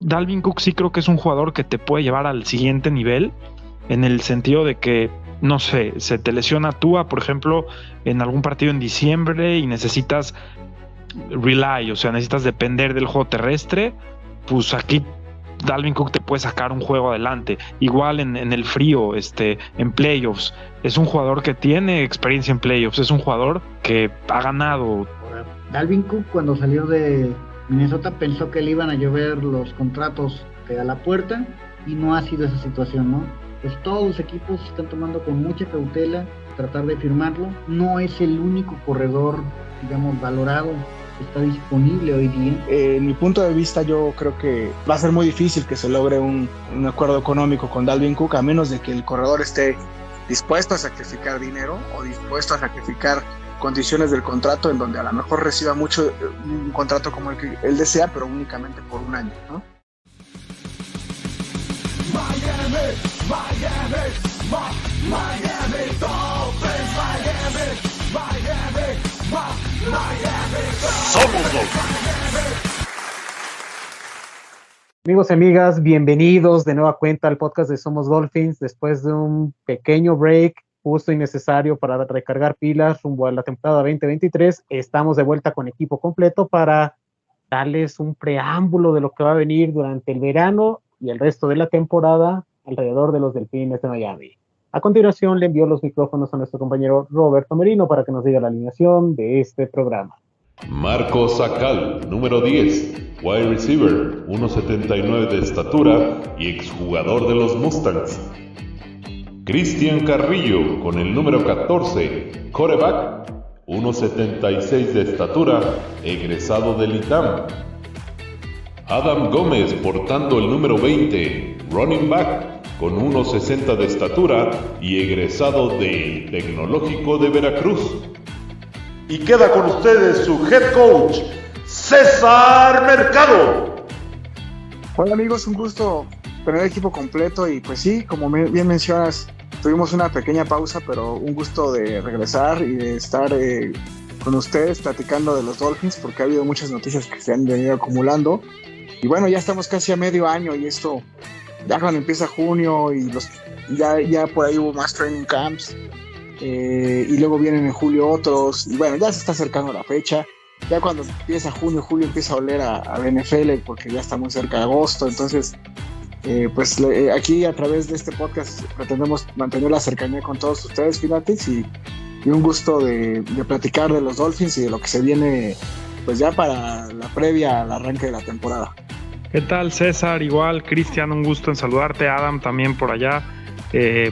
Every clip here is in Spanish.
Dalvin Cook sí creo que es un jugador que te puede llevar al siguiente nivel, en el sentido de que, no sé, se te lesiona Tua, por ejemplo, en algún partido en diciembre y necesitas rely, o sea, necesitas depender del juego terrestre, pues aquí Dalvin Cook te puede sacar un juego adelante. Igual en el frío, en playoffs. Es un jugador que tiene experiencia en playoffs, es un jugador que ha ganado. Dalvin Cook, cuando salió de Minnesota, pensó que le iban a llover los contratos a la puerta, y no ha sido esa situación, ¿no? Pues todos los equipos están tomando con mucha cautela tratar de firmarlo. No es el único corredor, digamos, valorado que está disponible hoy día. En mi punto de vista, yo creo que va a ser muy difícil que se logre un acuerdo económico con Dalvin Cook, a menos de que el corredor esté dispuesto a sacrificar dinero o dispuesto a sacrificar condiciones del contrato, en donde a lo mejor reciba mucho un contrato como el que él desea, pero únicamente por un año, ¿no? Miami Dolphins, Miami. Somos Dolphins. Amigos y amigas, bienvenidos de nueva cuenta al podcast de Somos Dolphins. Después de un pequeño break justo y necesario para recargar pilas rumbo a la temporada 2023, estamos de vuelta con equipo completo para darles un preámbulo de lo que va a venir durante el verano y el resto de la temporada alrededor de los Delfines de Miami. A continuación le envío los micrófonos a nuestro compañero Roberto Merino para que nos diga la alineación de este programa. Marcos Acal, número 10, wide receiver, 1.79 de estatura y exjugador de los Mustangs. Cristian Carrillo, con el número 14, quarterback, 1.76 de estatura, egresado del ITAM. Adam Gómez, portando el número 20, running back, con 1.60 de estatura y egresado del Tecnológico de Veracruz. Y queda con ustedes su head coach, César Mercado. Hola amigos, un gusto tener el equipo completo y pues sí, como bien mencionas, tuvimos una pequeña pausa, pero un gusto de regresar y de estar con ustedes platicando de los Dolphins, porque ha habido muchas noticias que se han venido acumulando. Y bueno, ya estamos casi a medio año y esto, ya cuando empieza junio y ya por ahí hubo más training camps. Y luego vienen en julio otros, y bueno, ya se está acercando la fecha. Ya cuando empieza julio empieza a oler a la NFL, porque ya estamos cerca de agosto. Entonces aquí a través de este podcast pretendemos mantener la cercanía con todos ustedes, Fanatics, y un gusto de platicar de los Dolphins y de lo que se viene pues ya para la previa al arranque de la temporada. ¿Qué tal, César? Igual, Cristian, un gusto en saludarte. Adam también por allá.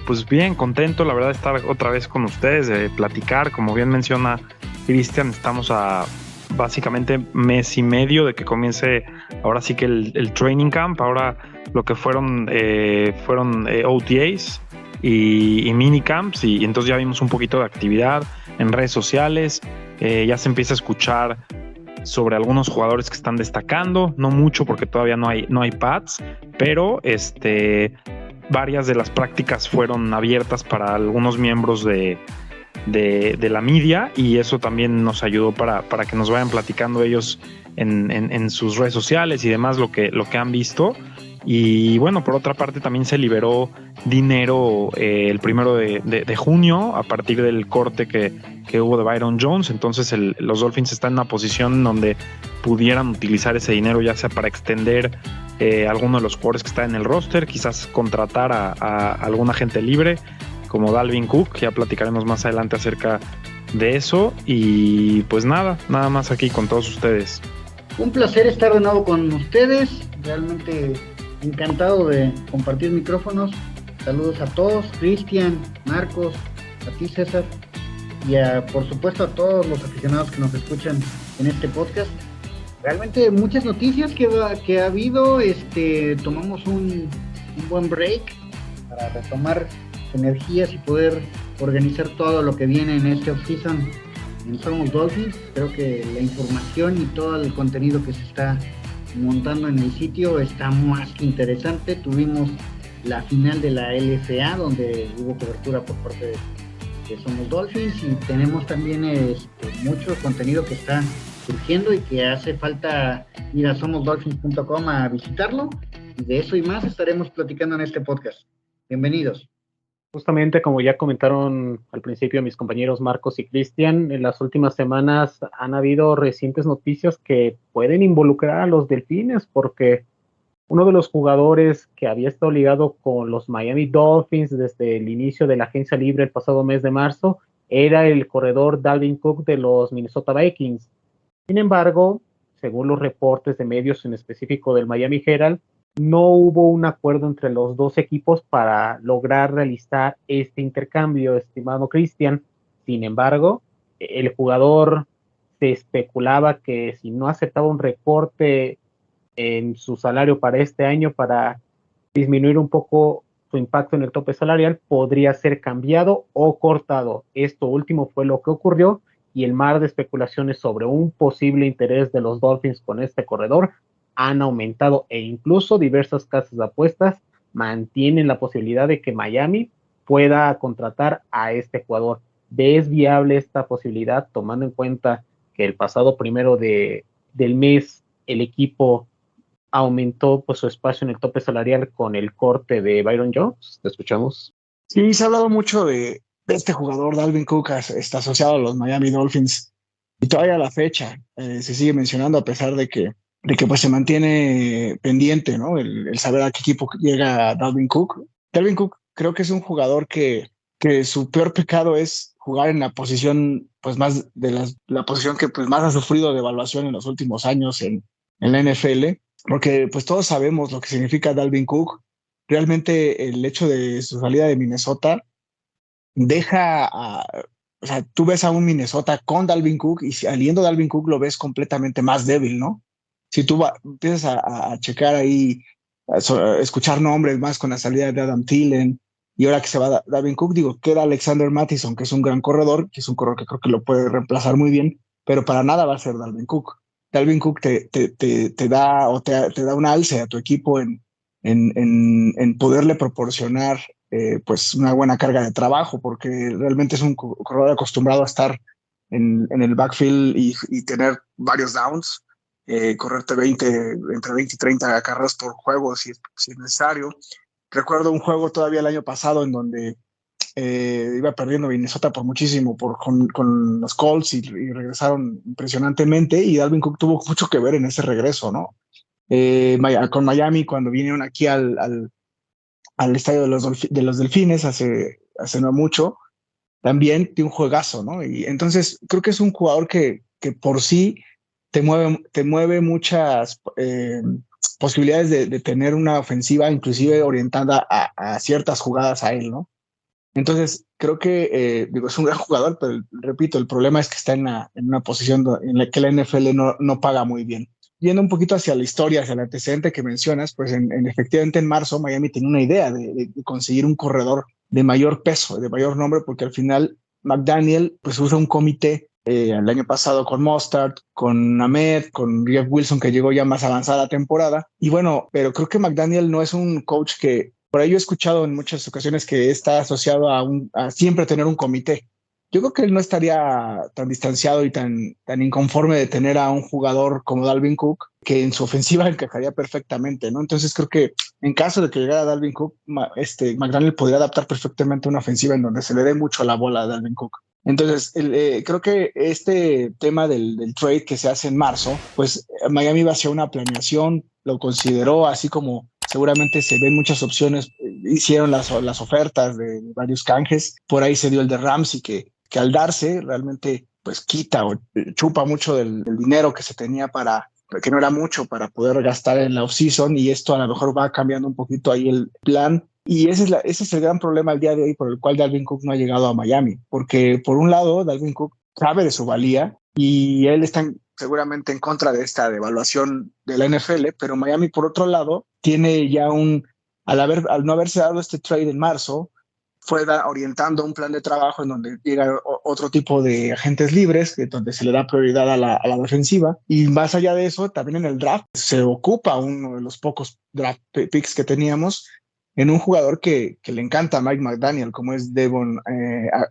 Pues bien, contento, la verdad, de estar otra vez con ustedes, de platicar. Como bien menciona Cristian, estamos a básicamente mes y medio de que comience ahora sí que el training camp. Ahora lo que fueron OTAs y minicamps, y entonces ya vimos un poquito de actividad en redes sociales. Ya se empieza a escuchar sobre algunos jugadores que están destacando, no mucho porque todavía no hay pads, pero varias de las prácticas fueron abiertas para algunos miembros de la media, y eso también nos ayudó para que nos vayan platicando ellos en sus redes sociales y demás lo que han visto. Y bueno, por otra parte también se liberó dinero el 1 de junio a partir del corte que hubo de Byron Jones. Entonces los Dolphins están en una posición donde pudieran utilizar ese dinero ya sea para extender alguno de los jugadores que está en el roster, quizás contratar a alguna gente libre como Dalvin Cook. Ya platicaremos más adelante acerca de eso. Y pues nada más aquí con todos ustedes. Un placer estar de nuevo con ustedes, realmente encantado de compartir micrófonos. Saludos a todos, Cristian, Marcos, a ti, César, y por supuesto a todos los aficionados que nos escuchan en este podcast. Realmente muchas noticias que ha habido. Tomamos un buen break para retomar energías y poder organizar todo lo que viene en este off-season en Somos Dolphins. Creo que la información y todo el contenido que se está montando en el sitio está más que interesante. Tuvimos la final de la LFA donde hubo cobertura por parte de Somos Dolphins, y tenemos también mucho contenido que está surgiendo y que hace falta ir a somosdolphins.com a visitarlo, y de eso y más estaremos platicando en este podcast. Bienvenidos. Justamente como ya comentaron al principio mis compañeros Marcos y Cristian, en las últimas semanas han habido recientes noticias que pueden involucrar a los Delfines, porque uno de los jugadores que había estado ligado con los Miami Dolphins desde el inicio de la agencia libre el pasado mes de marzo era el corredor Dalvin Cook de los Minnesota Vikings. Sin embargo, según los reportes de medios, en específico del Miami Herald, no hubo un acuerdo entre los dos equipos para lograr realizar este intercambio, estimado Cristian. Sin embargo, el jugador se especulaba que si no aceptaba un recorte en su salario para este año, para disminuir un poco su impacto en el tope salarial, podría ser cambiado o cortado. Esto último fue lo que ocurrió, y el mar de especulaciones sobre un posible interés de los Dolphins con este corredor han aumentado, e incluso diversas casas de apuestas mantienen la posibilidad de que Miami pueda contratar a este jugador. ¿Es viable esta posibilidad, tomando en cuenta que el pasado 1 del mes el equipo aumentó pues, su espacio en el tope salarial con el corte de Byron Jones? Te escuchamos. Sí, se ha hablado mucho de este jugador, Dalvin Cook, está asociado a los Miami Dolphins, y todavía a la fecha se sigue mencionando, a pesar de que pues se mantiene pendiente, ¿no? El saber a qué equipo llega Dalvin Cook. Dalvin Cook creo que es un jugador que su peor pecado es jugar en la posición, pues más de la posición que pues más ha sufrido de evaluación en los últimos años en la NFL, porque pues todos sabemos lo que significa Dalvin Cook. Realmente el hecho de su salida de Minnesota o sea, tú ves a un Minnesota con Dalvin Cook, y saliendo Dalvin Cook lo ves completamente más débil, ¿no? Si tú empiezas a checar ahí, a escuchar nombres más con la salida de Adam Thielen, y ahora que se va Dalvin Cook, digo, queda Alexander Mattison, que es un gran corredor, que es un corredor que creo que lo puede reemplazar muy bien, pero para nada va a ser Dalvin Cook. Dalvin Cook te da un alce a tu equipo en poderle proporcionar pues una buena carga de trabajo, porque realmente es un corredor acostumbrado a estar en el backfield y tener varios downs, correrte entre 20 y 30 carreras por juego si es necesario. Recuerdo un juego todavía el año pasado en donde iba perdiendo Minnesota por muchísimo con los Colts, y regresaron impresionantemente, y Dalvin Cook tuvo mucho que ver en ese regreso, ¿no? Con Miami, cuando vinieron aquí al estadio de los Delfines hace no mucho, también tiene un juegazo, ¿no? Y entonces creo que es un jugador que por sí te mueve muchas posibilidades de tener una ofensiva inclusive orientada a ciertas jugadas a él, ¿no? Entonces creo que es un gran jugador, pero repito, el problema es que está en una posición en la que la NFL no paga muy bien. Yendo un poquito hacia la historia, hacia el antecedente que mencionas, pues efectivamente en marzo Miami tenía una idea de conseguir un corredor de mayor peso, de mayor nombre, porque al final McDaniel pues usa un comité el año pasado con Mostert, con Ahmed, con Jeff Wilson, que llegó ya más avanzada la temporada. Y bueno, pero creo que McDaniel no es un coach que, por ahí yo he escuchado en muchas ocasiones que está asociado a siempre tener un comité. Yo creo que él no estaría tan distanciado y tan inconforme de tener a un jugador como Dalvin Cook, que en su ofensiva encajaría perfectamente, ¿no? Entonces creo que en caso de que llegara Dalvin Cook, McDaniel podría adaptar perfectamente una ofensiva en donde se le dé mucho la bola a Dalvin Cook. Entonces, creo que este tema del trade que se hace en marzo, pues Miami va hacia una planeación, lo consideró, así como seguramente se ven muchas opciones, hicieron las ofertas de varios canjes, por ahí se dio el de Ramsey, que al darse realmente pues quita o chupa mucho del dinero que se tenía que no era mucho para poder gastar en la offseason, y esto a lo mejor va cambiando un poquito ahí el plan. Y ese es el gran problema al día de hoy por el cual Dalvin Cook no ha llegado a Miami, porque por un lado Dalvin Cook sabe de su valía y él está seguramente en contra de esta devaluación de la NFL, pero Miami por otro lado tiene ya al no haberse dado este trade en marzo, fue orientando un plan de trabajo en donde llega otro tipo de agentes libres, donde se le da prioridad a la defensiva, y más allá de eso, también en el draft se ocupa uno de los pocos draft picks que teníamos, en un jugador que le encanta a Mike McDaniel, como es Devon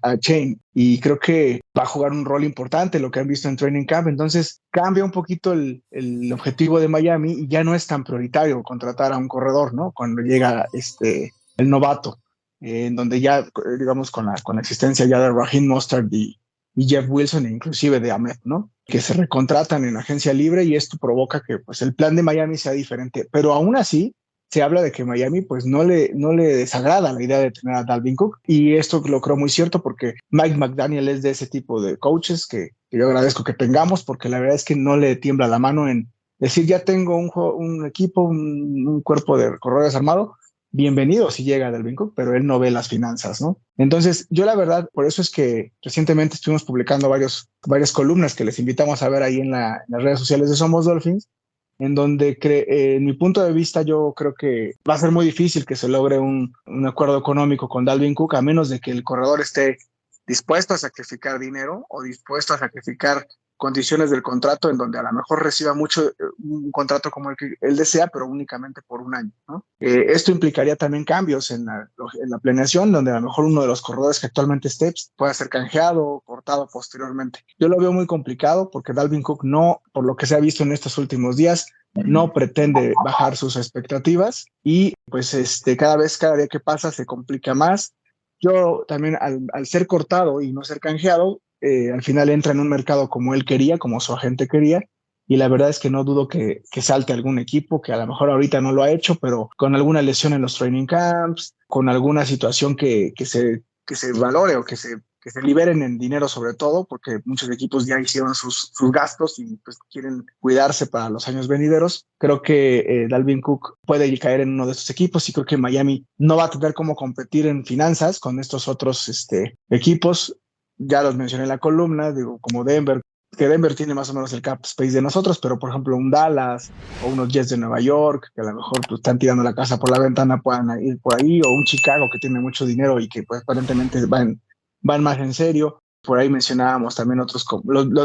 Achane, y creo que va a jugar un rol importante, lo que han visto en Training Camp. Entonces cambia un poquito el objetivo de Miami y ya no es tan prioritario contratar a un corredor, ¿no? Cuando llega el novato, en donde ya, digamos, con la existencia ya de Raheem Mostert y Jeff Wilson, e inclusive de Ahmed, ¿no? Que se recontratan en agencia libre, y esto provoca que pues el plan de Miami sea diferente. Pero aún así, se habla de que Miami pues no le desagrada la idea de tener a Dalvin Cook, y esto lo creo muy cierto porque Mike McDaniel es de ese tipo de coaches que yo agradezco que tengamos, porque la verdad es que no le tiembla la mano en decir, ya tengo un equipo, un cuerpo de corredores armado, bienvenido si llega Dalvin Cook, pero él no ve las finanzas, ¿no? Entonces, yo la verdad, por eso es que recientemente estuvimos publicando varias columnas que les invitamos a ver ahí en las redes sociales de Somos Dolphins, en donde en mi punto de vista yo creo que va a ser muy difícil que se logre un acuerdo económico con Dalvin Cook, a menos de que el corredor esté dispuesto a sacrificar dinero o dispuesto a sacrificar condiciones del contrato, en donde a lo mejor reciba un contrato como el que él desea, pero únicamente por un año, ¿no? Esto implicaría también cambios en la planeación, donde a lo mejor uno de los corredores que actualmente esté pueda ser canjeado o cortado posteriormente. Yo lo veo muy complicado porque Dalvin Cook no, por lo que se ha visto en estos últimos días, no pretende bajar sus expectativas, y pues cada día que pasa se complica más. Yo también, al ser cortado y no ser canjeado, al final entra en un mercado como él quería, como su agente quería, y la verdad es que no dudo que salte algún equipo, que a lo mejor ahorita no lo ha hecho, pero con alguna lesión en los training camps, con alguna situación que se valore, o que se liberen en dinero, sobre todo, porque muchos equipos ya hicieron sus gastos y pues quieren cuidarse para los años venideros. Creo que Dalvin Cook puede caer en uno de estos equipos, y creo que Miami no va a tener cómo competir en finanzas con estos otros equipos. Ya los mencioné en la columna, digo, como Denver, que Denver tiene más o menos el cap space de nosotros, pero por ejemplo un Dallas o unos Jets de Nueva York, que a lo mejor pues, están tirando la casa por la ventana, puedan ir por ahí, o un Chicago que tiene mucho dinero y que pues, aparentemente van más en serio. Por ahí mencionábamos también otros,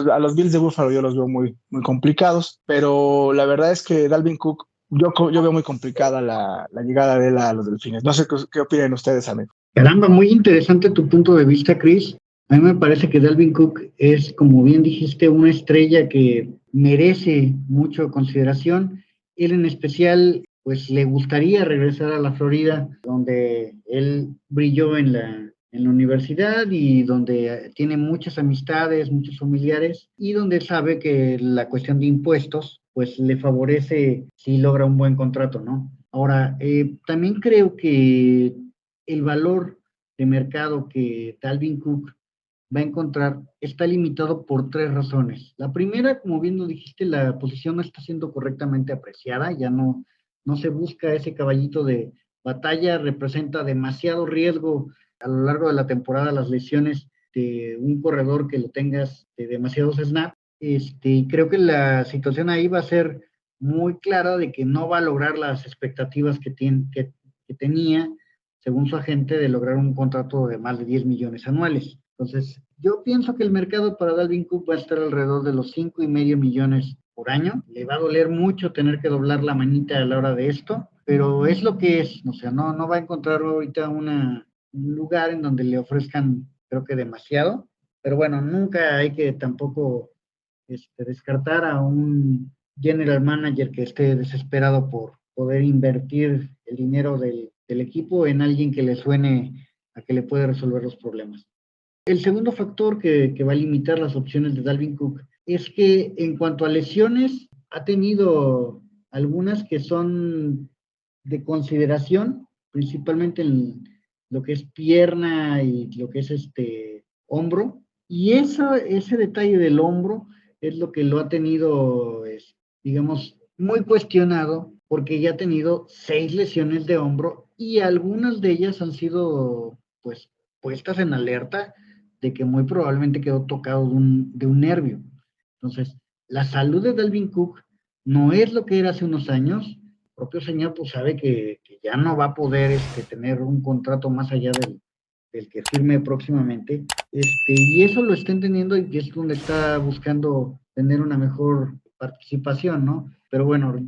a los Bills de Buffalo yo los veo muy, muy complicados, pero la verdad es que Dalvin Cook, yo veo muy complicada la llegada de él a los Delfines. No sé qué opinan ustedes, amigos. Caramba, muy interesante tu punto de vista, Chris. A mí me parece que Dalvin Cook es, como bien dijiste, una estrella que merece mucha consideración. Él en especial, pues le gustaría regresar a la Florida, donde él brilló en la universidad y donde tiene muchas amistades, muchos familiares, y donde sabe que la cuestión de impuestos, pues le favorece si logra un buen contrato, ¿no? Ahora, también creo que el valor de mercado que Dalvin Cook va a encontrar está limitado por 3 razones. La primera, como bien lo dijiste, la posición no está siendo correctamente apreciada, ya no se busca ese caballito de batalla, representa demasiado riesgo a lo largo de la temporada las lesiones de un corredor que lo tengas de demasiados snaps, y creo que la situación ahí va a ser muy clara de que no va a lograr las expectativas que tenía, según su agente, de lograr un contrato de más de 10 millones anuales. Entonces, yo pienso que el mercado para Dalvin Cook va a estar alrededor de los 5.5 millones por año. Le va a doler mucho tener que doblar la manita a la hora de esto, pero es lo que es. O sea, no va a encontrar ahorita un lugar en donde le ofrezcan, creo que demasiado. Pero bueno, nunca hay que tampoco descartar a un general manager que esté desesperado por poder invertir el dinero del equipo en alguien que le suene a que le puede resolver los problemas. El segundo factor que va a limitar las opciones de Dalvin Cook es que en cuanto a lesiones, ha tenido algunas que son de consideración, principalmente en lo que es pierna y lo que es hombro, y ese detalle del hombro es lo que lo ha tenido, digamos, muy cuestionado, porque ya ha tenido 6 lesiones de hombro, y algunas de ellas han sido, pues, puestas en alerta de que muy probablemente quedó tocado de un nervio. Entonces, la salud de Dalvin Cook no es lo que era hace unos años. El propio señor pues sabe que ya no va a poder tener un contrato más allá del que firme próximamente, y eso lo está entendiendo, y es donde está buscando tener una mejor participación, ¿no? Pero bueno,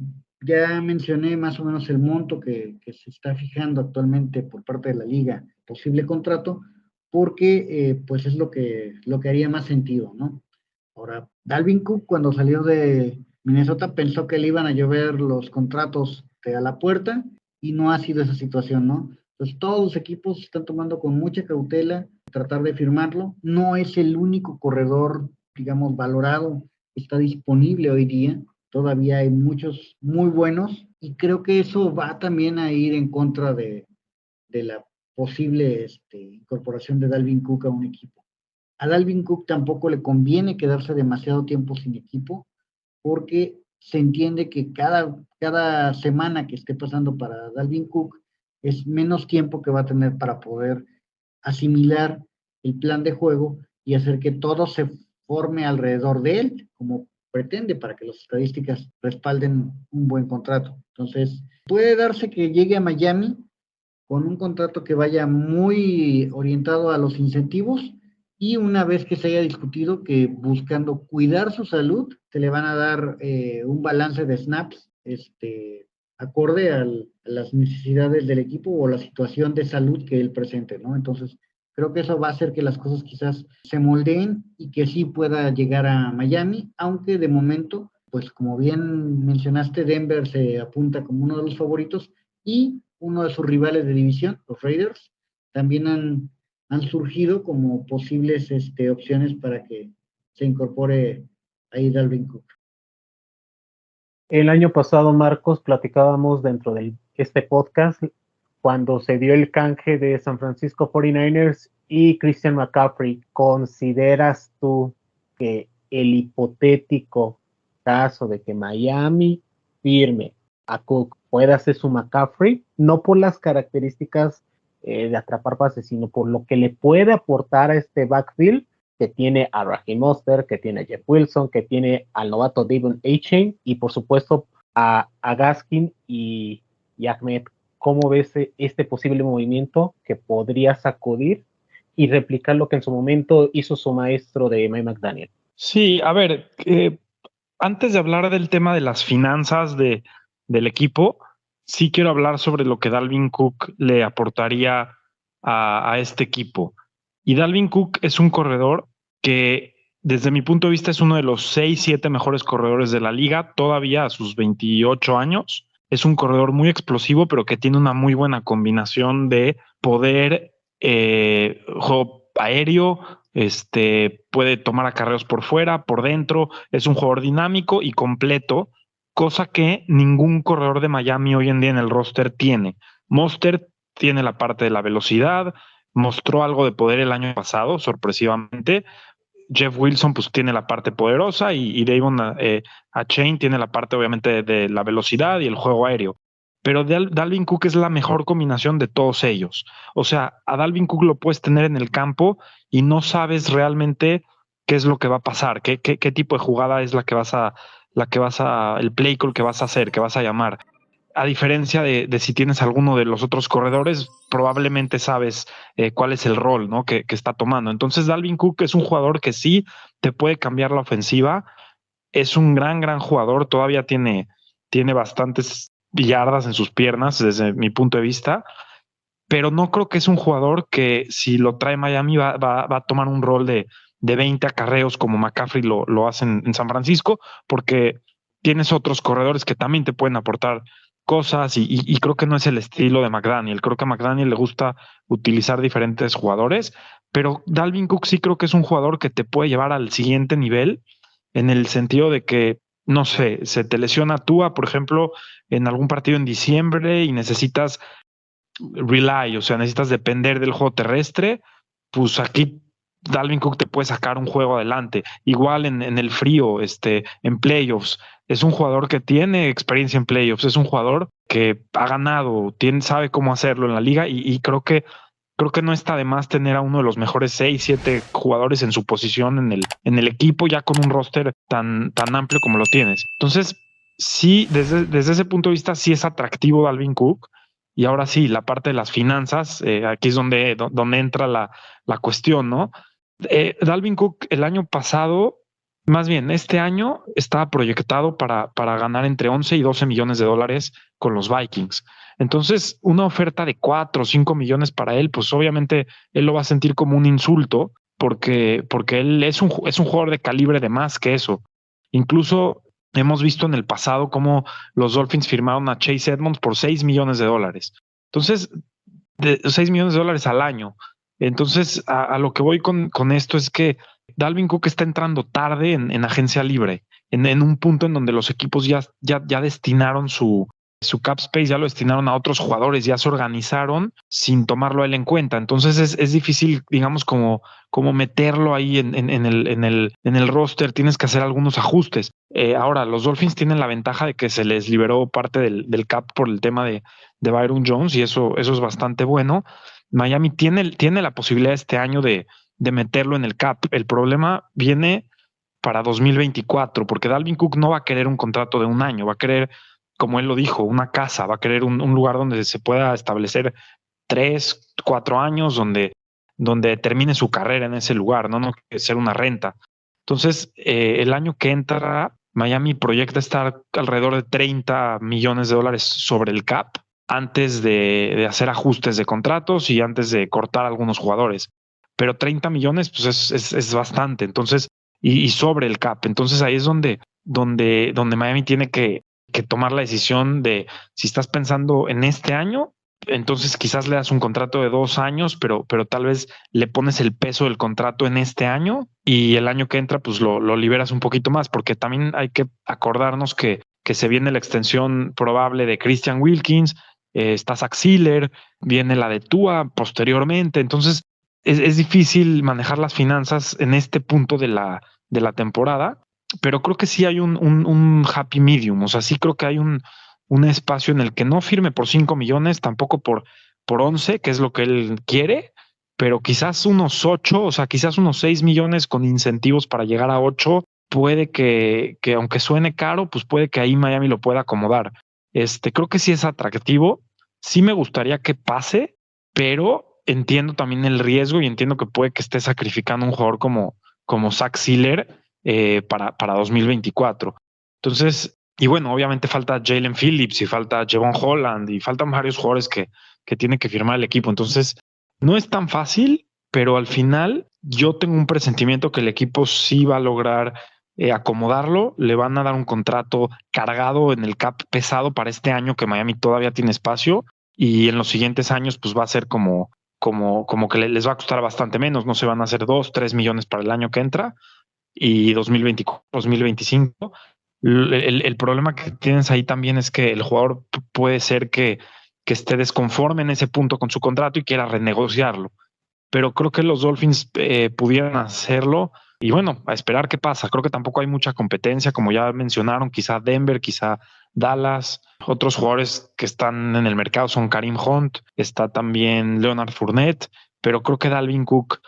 Ya mencioné más o menos el monto que se está fijando actualmente por parte de la liga, posible contrato, porque pues es lo que haría más sentido, ¿no? Ahora, Dalvin Cook cuando salió de Minnesota pensó que le iban a llover los contratos a la puerta y no ha sido esa situación, ¿no? Entonces todos los equipos están tomando con mucha cautela tratar de firmarlo. No es el único corredor, digamos, valorado que está disponible hoy día. Todavía hay muchos muy buenos y creo que eso va también a ir en contra de la posible incorporación de Dalvin Cook a un equipo. A Dalvin Cook tampoco le conviene quedarse demasiado tiempo sin equipo porque se entiende que cada semana que esté pasando para Dalvin Cook es menos tiempo que va a tener para poder asimilar el plan de juego y hacer que todo se forme alrededor de él, como pretende, para que las estadísticas respalden un buen contrato. Entonces, puede darse que llegue a Miami con un contrato que vaya muy orientado a los incentivos y una vez que se haya discutido que buscando cuidar su salud, se le van a dar un balance de snaps acorde a las necesidades del equipo o la situación de salud que él presente, ¿no? Entonces, creo que eso va a hacer que las cosas quizás se moldeen y que sí pueda llegar a Miami, aunque de momento, pues como bien mencionaste, Denver se apunta como uno de los favoritos y uno de sus rivales de división, los Raiders, también han surgido como posibles opciones para que se incorpore ahí Dalvin Cook. El año pasado, Marcos, platicábamos dentro de este podcast cuando se dio el canje de San Francisco 49ers y Christian McCaffrey. ¿Consideras tú que el hipotético caso de que Miami firme a Cook pueda ser su McCaffrey? No por las características de atrapar pases, sino por lo que le puede aportar a este backfield que tiene a Raheem Mostert, que tiene a Jeff Wilson, que tiene al novato Devon Achane y por supuesto a Gaskin y Ahmed. ¿Cómo ves este posible movimiento que podría sacudir y replicar lo que en su momento hizo su maestro de Mike McDaniel? Sí, a ver, antes de hablar del tema de las finanzas del equipo, sí quiero hablar sobre lo que Dalvin Cook le aportaría a este equipo. Y Dalvin Cook es un corredor que, desde mi punto de vista, es uno de los 6, 7 mejores corredores de la liga, todavía a sus 28 años. Es un corredor muy explosivo, pero que tiene una muy buena combinación de poder, juego aéreo, puede tomar acarreos por fuera, por dentro, es un jugador dinámico y completo, cosa que ningún corredor de Miami hoy en día en el roster tiene. Mostert tiene la parte de la velocidad, mostró algo de poder el año pasado, sorpresivamente. Jeff Wilson pues tiene la parte poderosa y Devon Achane tiene la parte obviamente de la velocidad y el juego aéreo. Pero Dalvin Cook es la mejor combinación de todos ellos. O sea, a Dalvin Cook lo puedes tener en el campo y no sabes realmente qué es lo que va a pasar, qué tipo de jugada es el play call que vas a hacer, que vas a llamar. A diferencia de si tienes alguno de los otros corredores, probablemente sabes cuál es el rol, ¿no? que está tomando. Entonces, Dalvin Cook es un jugador que sí te puede cambiar la ofensiva. Es un gran jugador. Todavía tiene bastantes yardas en sus piernas, desde mi punto de vista. Pero no creo que es un jugador que, si lo trae Miami, va a tomar un rol de 20 acarreos como McCaffrey lo hacen en San Francisco, porque tienes otros corredores que también te pueden aportar cosas y creo que no es el estilo de McDaniel. Creo que a McDaniel le gusta utilizar diferentes jugadores, pero Dalvin Cook sí creo que es un jugador que te puede llevar al siguiente nivel, en el sentido de que, no sé, se te lesiona Tua, por ejemplo, en algún partido en diciembre y necesitas rely, o sea, necesitas depender del juego terrestre, pues aquí Dalvin Cook te puede sacar un juego adelante. Igual en el frío, en playoffs. Es un jugador que tiene experiencia en playoffs, es un jugador que ha ganado, sabe cómo hacerlo en la liga y creo que no está de más tener a uno de los mejores 6, 7 jugadores en su posición en el equipo, ya con un roster tan amplio como lo tienes. Entonces, sí, desde ese punto de vista, sí es atractivo Dalvin Cook. Y ahora sí, la parte de las finanzas, aquí es donde entra la cuestión, ¿no? Dalvin Cook el año pasado Más bien, este año estaba proyectado para ganar entre 11 y 12 millones de dólares con los Vikings. Entonces, una oferta de 4 o 5 millones para él, pues obviamente él lo va a sentir como un insulto porque él es un jugador de calibre de más que eso. Incluso hemos visto en el pasado cómo los Dolphins firmaron a Chase Edmonds por 6 millones de dólares. Entonces, de 6 millones de dólares al año. Entonces, a lo que voy con esto es que Dalvin Cook está entrando tarde en agencia libre, en un punto en donde los equipos ya destinaron su cap space, ya lo destinaron a otros jugadores, ya se organizaron sin tomarlo a él en cuenta. Entonces es difícil, digamos, como meterlo ahí en el roster, tienes que hacer algunos ajustes. Ahora, los Dolphins tienen la ventaja de que se les liberó parte del cap por el tema de Byron Jones y eso es bastante bueno. Miami tiene la posibilidad este año de meterlo en el cap. El problema viene para 2024, porque Dalvin Cook no va a querer un contrato de un año, va a querer, como él lo dijo, una casa, va a querer un lugar donde se pueda establecer 3, 4 años, donde termine su carrera en ese lugar, no ser una renta. Entonces, el año que entra, Miami proyecta estar alrededor de 30 millones de dólares sobre el cap antes de hacer ajustes de contratos y antes de cortar a algunos jugadores. Pero 30 millones pues es bastante, entonces, y sobre el cap. Entonces ahí es donde Miami tiene que tomar la decisión de si estás pensando en este año, entonces quizás le das un contrato de 2 años, pero tal vez le pones el peso del contrato en este año y el año que entra pues lo liberas un poquito más, porque también hay que acordarnos que se viene la extensión probable de Christian Wilkins, está Zach Sieler, viene la de Tua posteriormente, entonces es difícil manejar las finanzas en este punto de la temporada, pero creo que sí hay un happy medium, o sea, sí creo que hay un espacio en el que no firme por 5 millones, tampoco por 11, que es lo que él quiere, pero quizás unos 8, o sea, quizás unos 6 millones con incentivos para llegar a 8, puede que aunque suene caro, pues puede que ahí Miami lo pueda acomodar. Creo que sí es atractivo, sí me gustaría que pase, pero entiendo también el riesgo y entiendo que puede que esté sacrificando un jugador como Zach Sieler para 2024. Entonces, y bueno, obviamente falta Jalen Phillips y falta Javon Holland y faltan varios jugadores que tiene que firmar el equipo. Entonces, no es tan fácil, pero al final yo tengo un presentimiento que el equipo sí va a lograr acomodarlo. Le van a dar un contrato cargado en el cap pesado para este año que Miami todavía tiene espacio y en los siguientes años pues va a ser como que les va a costar bastante menos. No se van a hacer 2, 3 millones para el año que entra y 2024, 2025. El problema que tienes ahí también es que el jugador puede ser que esté desconforme en ese punto con su contrato y quiera renegociarlo. Pero creo que los Dolphins pudieran hacerlo y bueno, a esperar qué pasa. Creo que tampoco hay mucha competencia, como ya mencionaron, quizá Denver, quizá Dallas. Otros jugadores que están en el mercado son Kareem Hunt, está también Leonard Fournette, pero creo que Dalvin Cook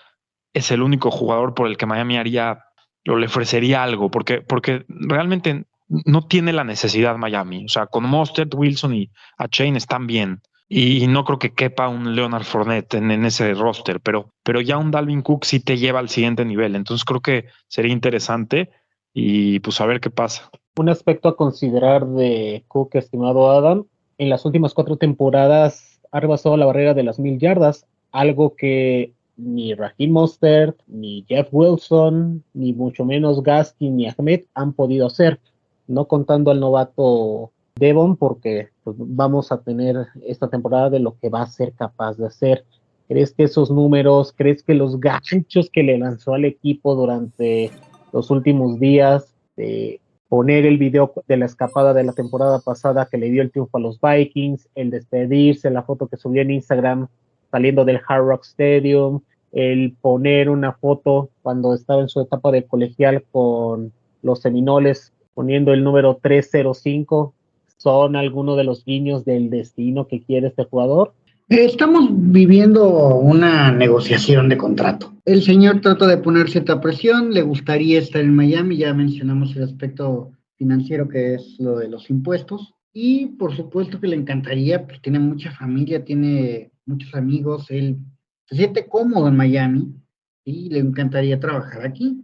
es el único jugador por el que Miami le ofrecería algo, porque realmente no tiene la necesidad Miami. O sea, con Mostert, Wilson y Achane están bien. Y no creo que quepa un Leonard Fournette en ese roster, pero ya un Dalvin Cook sí te lleva al siguiente nivel. Entonces creo que sería interesante y pues a ver qué pasa. Un aspecto a considerar de Cook, estimado Adam, en las últimas 4 temporadas ha rebasado la barrera de las 1,000 yardas, algo que ni Raheem Mostert, ni Jeff Wilson, ni mucho menos Gaskin ni Ahmed han podido hacer, no contando al novato Devon, porque pues, vamos a tener esta temporada de lo que va a ser capaz de hacer. ¿Crees que esos números, crees que los ganchos que le lanzó al equipo durante los últimos días, de poner el video de la escapada de la temporada pasada que le dio el triunfo a los Vikings, el despedirse, la foto que subió en Instagram saliendo del Hard Rock Stadium, el poner una foto cuando estaba en su etapa de colegial con los Seminoles poniendo el número 305, ¿son algunos de los guiños del destino que quiere este jugador? Estamos viviendo una negociación de contrato. El señor trata de poner cierta presión, le gustaría estar en Miami, ya mencionamos el aspecto financiero que es lo de los impuestos, y por supuesto que le encantaría, pues tiene mucha familia, tiene muchos amigos, él se siente cómodo en Miami y le encantaría trabajar aquí.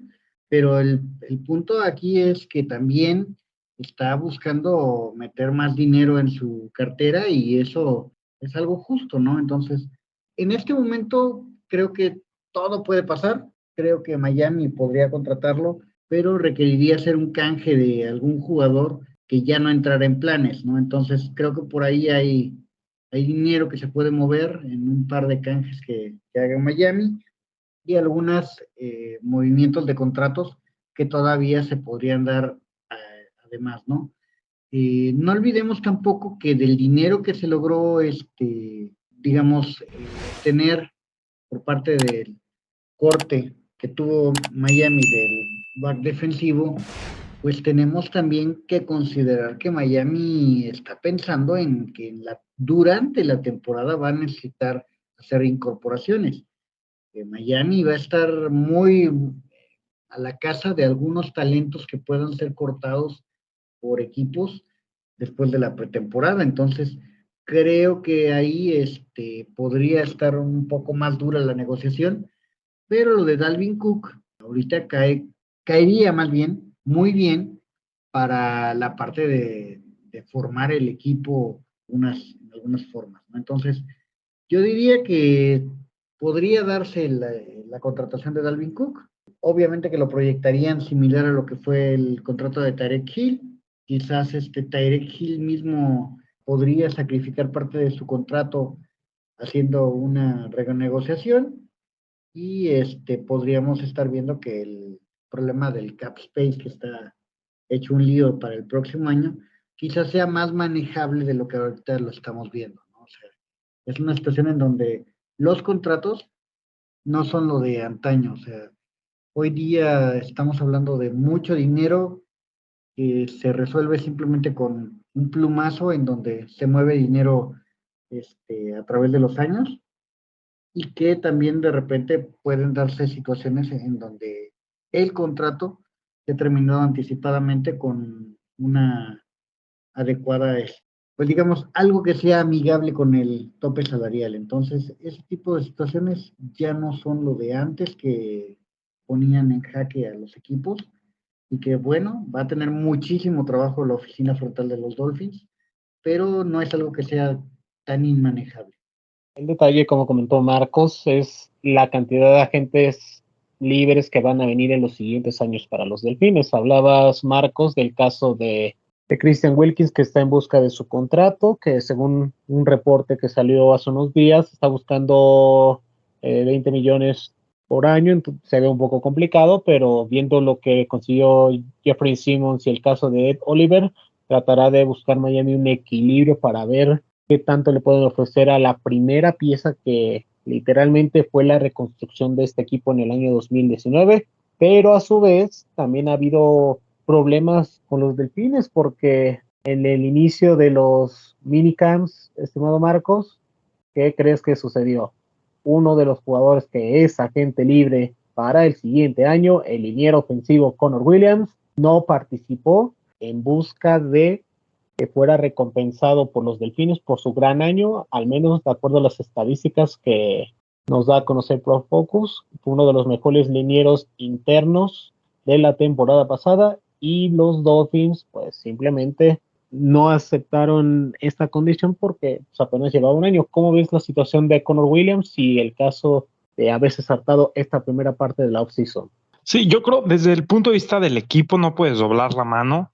pero el punto aquí es que también está buscando meter más dinero en su cartera y eso es algo justo, ¿no? Entonces, en este momento creo que todo puede pasar, creo que Miami podría contratarlo, pero requeriría hacer un canje de algún jugador que ya no entrara en planes, ¿no? Entonces, creo que por ahí hay dinero que se puede mover en un par de canjes que haga Miami y algunos movimientos de contratos que todavía se podrían dar además, ¿no? No olvidemos tampoco que del dinero que se logró, digamos, tener por parte del corte que tuvo Miami del back defensivo, pues tenemos también que considerar que Miami está pensando en que durante la temporada va a necesitar hacer incorporaciones. Miami va a estar muy a la casa de algunos talentos que puedan ser cortados por equipos después de la pretemporada. Entonces, creo que ahí podría estar un poco más dura la negociación, pero lo de Dalvin Cook ahorita caería más bien, muy bien, para la parte de formar el equipo en algunas formas, ¿no? Entonces, yo diría que podría darse la contratación de Dalvin Cook. Obviamente que lo proyectarían similar a lo que fue el contrato de Tyreek Hill. Quizás Tyreek Hill mismo podría sacrificar parte de su contrato haciendo una renegociación y podríamos estar viendo que el problema del cap space que está hecho un lío para el próximo año quizás sea más manejable de lo que ahorita lo estamos viendo, ¿no? O sea, es una situación en donde los contratos no son lo de antaño, o sea, hoy día estamos hablando de mucho dinero que se resuelve simplemente con un plumazo en donde se mueve dinero a través de los años y que también de repente pueden darse situaciones en donde el contrato se terminó anticipadamente con una adecuada, pues digamos, algo que sea amigable con el tope salarial. Entonces, ese tipo de situaciones ya no son lo de antes que ponían en jaque a los equipos y que, bueno, va a tener muchísimo trabajo la oficina frontal de los Dolphins, pero no es algo que sea tan inmanejable. El detalle, como comentó Marcos, es la cantidad de agentes libres que van a venir en los siguientes años para los Delfines. Hablabas, Marcos, del caso de Christian Wilkins, que está en busca de su contrato, que según un reporte que salió hace unos días, está buscando 20 millones por año. Entonces, se ve un poco complicado, pero viendo lo que consiguió Jeffrey Simmons y el caso de Ed Oliver, tratará de buscar Miami un equilibrio para ver qué tanto le pueden ofrecer a la primera pieza que literalmente fue la reconstrucción de este equipo en el año 2019, pero a su vez también ha habido problemas con los Delfines porque en el inicio de los minicamps, estimado Marcos, ¿qué crees que sucedió? Uno de los jugadores que es agente libre para el siguiente año, el liniero ofensivo Connor Williams, no participó en busca de que fuera recompensado por los Delfines por su gran año, al menos de acuerdo a las estadísticas que nos da a conocer Pro Focus. Fue uno de los mejores linieros internos de la temporada pasada y los Dolphins pues simplemente no aceptaron esta condición porque pues, apenas llevaba un año. ¿Cómo ves la situación de Connor Williams y el caso de haberse saltado esta primera parte de la offseason? Sí, yo creo desde el punto de vista del equipo no puedes doblar la mano,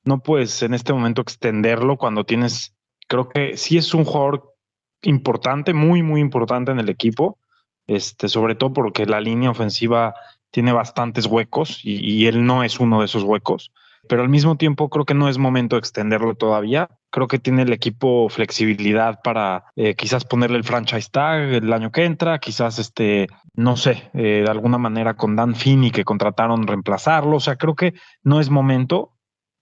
no puedes en este momento extenderlo cuando tienes, creo que sí es un jugador importante, muy, muy importante en el equipo, sobre todo porque la línea ofensiva tiene bastantes huecos y él no es uno de esos huecos, pero al mismo tiempo creo que no es momento de extenderlo todavía. Creo que tiene el equipo flexibilidad para quizás ponerle el franchise tag el año que entra, quizás no sé, de alguna manera con Dan Finney que contrataron reemplazarlo. O sea, creo que no es momento.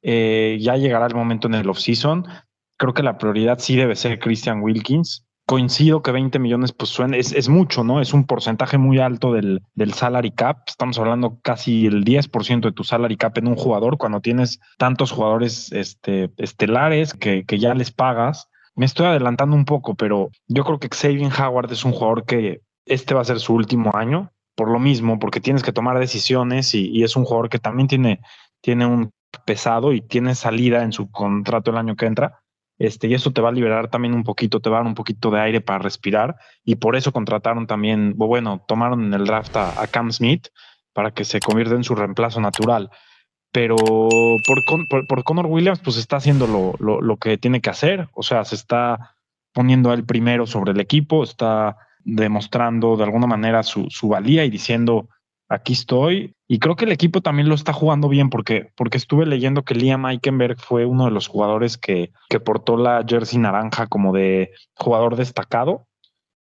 Ya llegará el momento en el offseason. Creo que la prioridad sí debe ser Christian Wilkins. Coincido que 20 millones pues es mucho, ¿no? Es un porcentaje muy alto del salary cap. Estamos hablando casi el 10% de tu salary cap en un jugador cuando tienes tantos jugadores estelares que ya les pagas. Me estoy adelantando un poco, pero yo creo que Xavier Howard es un jugador que va a ser su último año. por lo mismo, porque tienes que tomar decisiones y es un jugador que también tiene un pesado y tiene salida en su contrato el año que entra. Y eso te va a liberar también un poquito, te va a dar un poquito de aire para respirar, y por eso contrataron también, bueno, tomaron en el draft a Cam Smith para que se convierta en su reemplazo natural. Pero por Connor Williams, pues está haciendo lo que tiene que hacer, o sea, se está poniendo a él primero sobre el equipo, está demostrando de alguna manera su valía y diciendo, aquí estoy. Y creo que el equipo también lo está jugando bien porque estuve leyendo que Liam Eichenberg fue uno de los jugadores que portó la jersey naranja como de jugador destacado,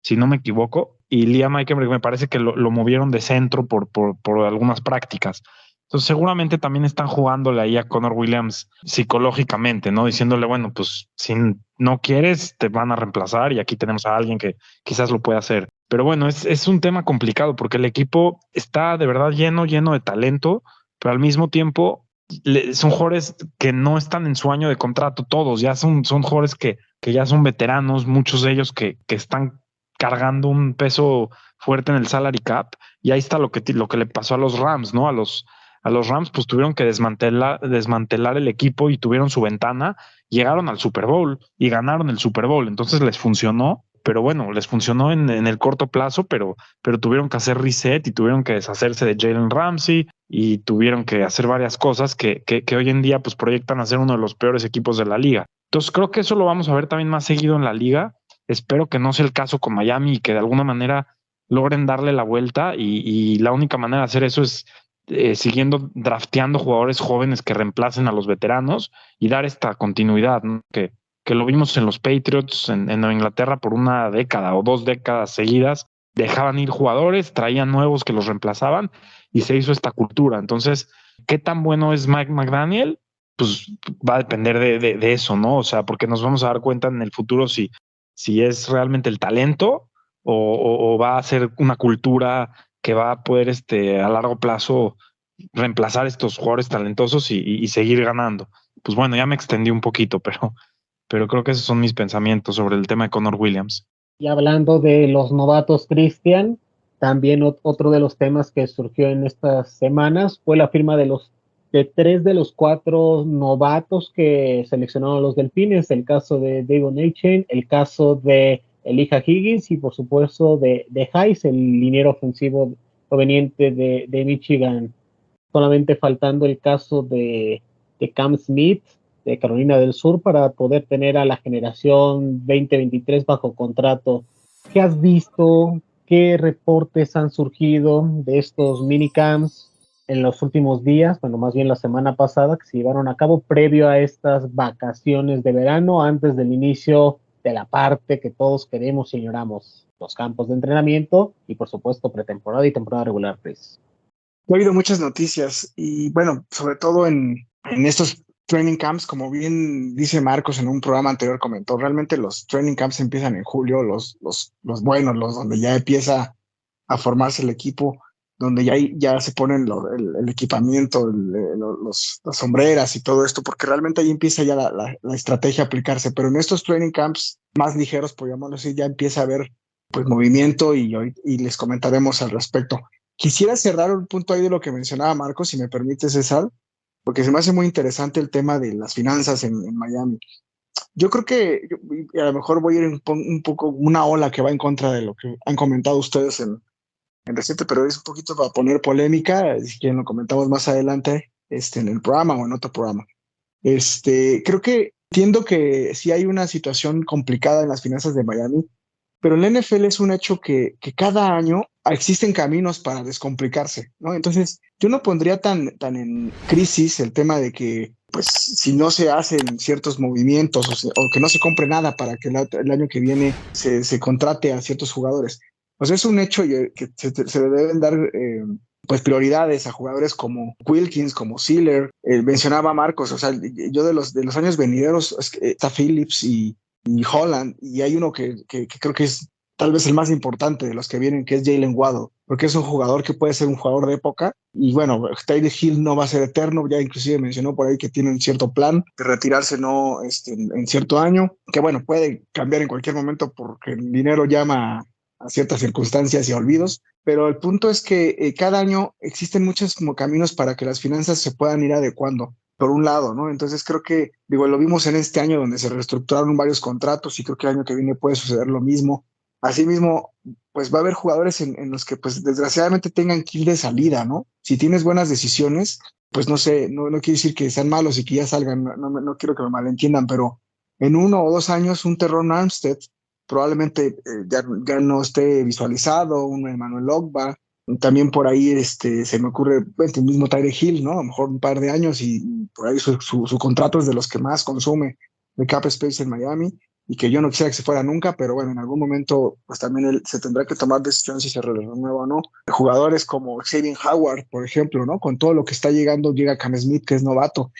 si no me equivoco. Y Liam Eichenberg me parece que lo movieron de centro por algunas prácticas. Entonces seguramente también están jugándole ahí a Connor Williams psicológicamente, ¿no? Diciéndole, bueno, pues si no quieres, te van a reemplazar y aquí tenemos a alguien que quizás lo pueda hacer. Pero bueno, es un tema complicado porque el equipo está de verdad lleno de talento, pero al mismo tiempo son jugadores que no están en su año de contrato, todos, ya son jugadores que ya son veteranos, muchos de ellos que están cargando un peso fuerte en el salary cap, y ahí está lo que le pasó a los Rams, ¿no? A los Rams pues tuvieron que desmantelar el equipo y tuvieron su ventana, llegaron al Super Bowl y ganaron el Super Bowl, entonces les funcionó, pero bueno, les funcionó en el corto plazo, pero tuvieron que hacer reset y tuvieron que deshacerse de Jalen Ramsey y tuvieron que hacer varias cosas que hoy en día pues proyectan a ser uno de los peores equipos de la liga. Entonces creo que eso lo vamos a ver también más seguido en la liga. Espero que no sea el caso con Miami y que de alguna manera logren darle la vuelta, y la única manera de hacer eso es siguiendo drafteando jugadores jóvenes que reemplacen a los veteranos y dar esta continuidad, ¿no? Que lo vimos en los Patriots en Nueva Inglaterra por una década o 2 décadas seguidas, dejaban ir jugadores, traían nuevos que los reemplazaban y se hizo esta cultura. Entonces, ¿qué tan bueno es Mike McDaniel? Pues va a depender de eso, ¿no? O sea, porque nos vamos a dar cuenta en el futuro si es realmente el talento o va a ser una cultura que va a poder a largo plazo reemplazar estos jugadores talentosos y seguir ganando. Pues bueno, ya me extendí un poquito, pero creo que esos son mis pensamientos sobre el tema de Connor Williams. Y hablando de los novatos, Cristian, también otro de los temas que surgió en estas semanas fue la firma de 3 de los 4 novatos que seleccionaron los Delfines, el caso de Devon Achane, el caso de Elijah Higgins y por supuesto de Hayes, el liniero ofensivo proveniente de Michigan. Solamente faltando el caso de Cam Smith de Carolina del Sur para poder tener a la generación 2023 bajo contrato. ¿Qué has visto? ¿Qué reportes han surgido de estos minicamps en los últimos días? Bueno, más bien la semana pasada, que se llevaron a cabo previo a estas vacaciones de verano, antes del inicio de la parte que todos queremos y señoramos, los campos de entrenamiento y por supuesto pretemporada y temporada regular, Chris. Ha habido muchas noticias y bueno, sobre todo en estos training camps, como bien dice Marcos en un programa anterior comentó, realmente los training camps empiezan en julio, los buenos, los donde ya empieza a formarse el equipo, donde ya se ponen el equipamiento, las sombreras y todo esto, porque realmente ahí empieza ya la estrategia a aplicarse, pero en estos training camps más ligeros, podríamos decir, ya empieza a haber pues movimiento y les comentaremos al respecto. Quisiera cerrar un punto ahí de lo que mencionaba Marcos, si me permite, César, porque se me hace muy interesante el tema de las finanzas en Miami. Yo creo que a lo mejor voy a ir un poco una ola que va en contra de lo que han comentado ustedes en reciente, pero es un poquito para poner polémica, si quieren lo comentamos más adelante en el programa o en otro programa. Creo que entiendo que sí hay una situación complicada en las finanzas de Miami, pero en la NFL es un hecho que cada año existen caminos para descomplicarse, ¿no? Entonces, yo no pondría tan en crisis el tema de que, pues, si no se hacen ciertos movimientos o que no se compre nada para que el año que viene se contrate a ciertos jugadores. Pues es un hecho que se deben dar pues prioridades a jugadores como Wilkins, como Sealer. Mencionaba Marcos, o sea, yo de los años venideros está Phillips y Holland, y hay uno que creo que es tal vez el más importante de los que vienen, que es Jalen Waddle, porque es un jugador que puede ser un jugador de época, y bueno, Tyreek Hill no va a ser eterno, ya inclusive mencionó por ahí que tiene un cierto plan de retirarse en cierto año, que bueno, puede cambiar en cualquier momento porque el dinero llama a ciertas circunstancias y olvidos, pero el punto es que cada año existen muchos como caminos para que las finanzas se puedan ir adecuando, por un lado, ¿no? Entonces creo que, digo, lo vimos en este año donde se reestructuraron varios contratos y creo que el año que viene puede suceder lo mismo. Asimismo, pues va a haber jugadores en los que pues desgraciadamente tengan que ir de salida, ¿no? Si tienes buenas decisiones, pues no sé, no quiere decir que sean malos y que ya salgan, no quiero que me malentiendan, pero en 1 o 2 años un Terron Armstead probablemente ya no esté visualizado, un Emmanuel Ogba, también por ahí se me ocurre el mismo Tyreek Hill, ¿no? A lo mejor un par de años y por ahí su contrato es de los que más consume de cap space en Miami y que yo no quisiera que se fuera nunca, pero bueno, en algún momento pues también él se tendrá que tomar decisiones si se renueva o no. Jugadores como Xavier Howard, por ejemplo, ¿no? Con todo lo que está llegando, llega Cam Smith, que es novato.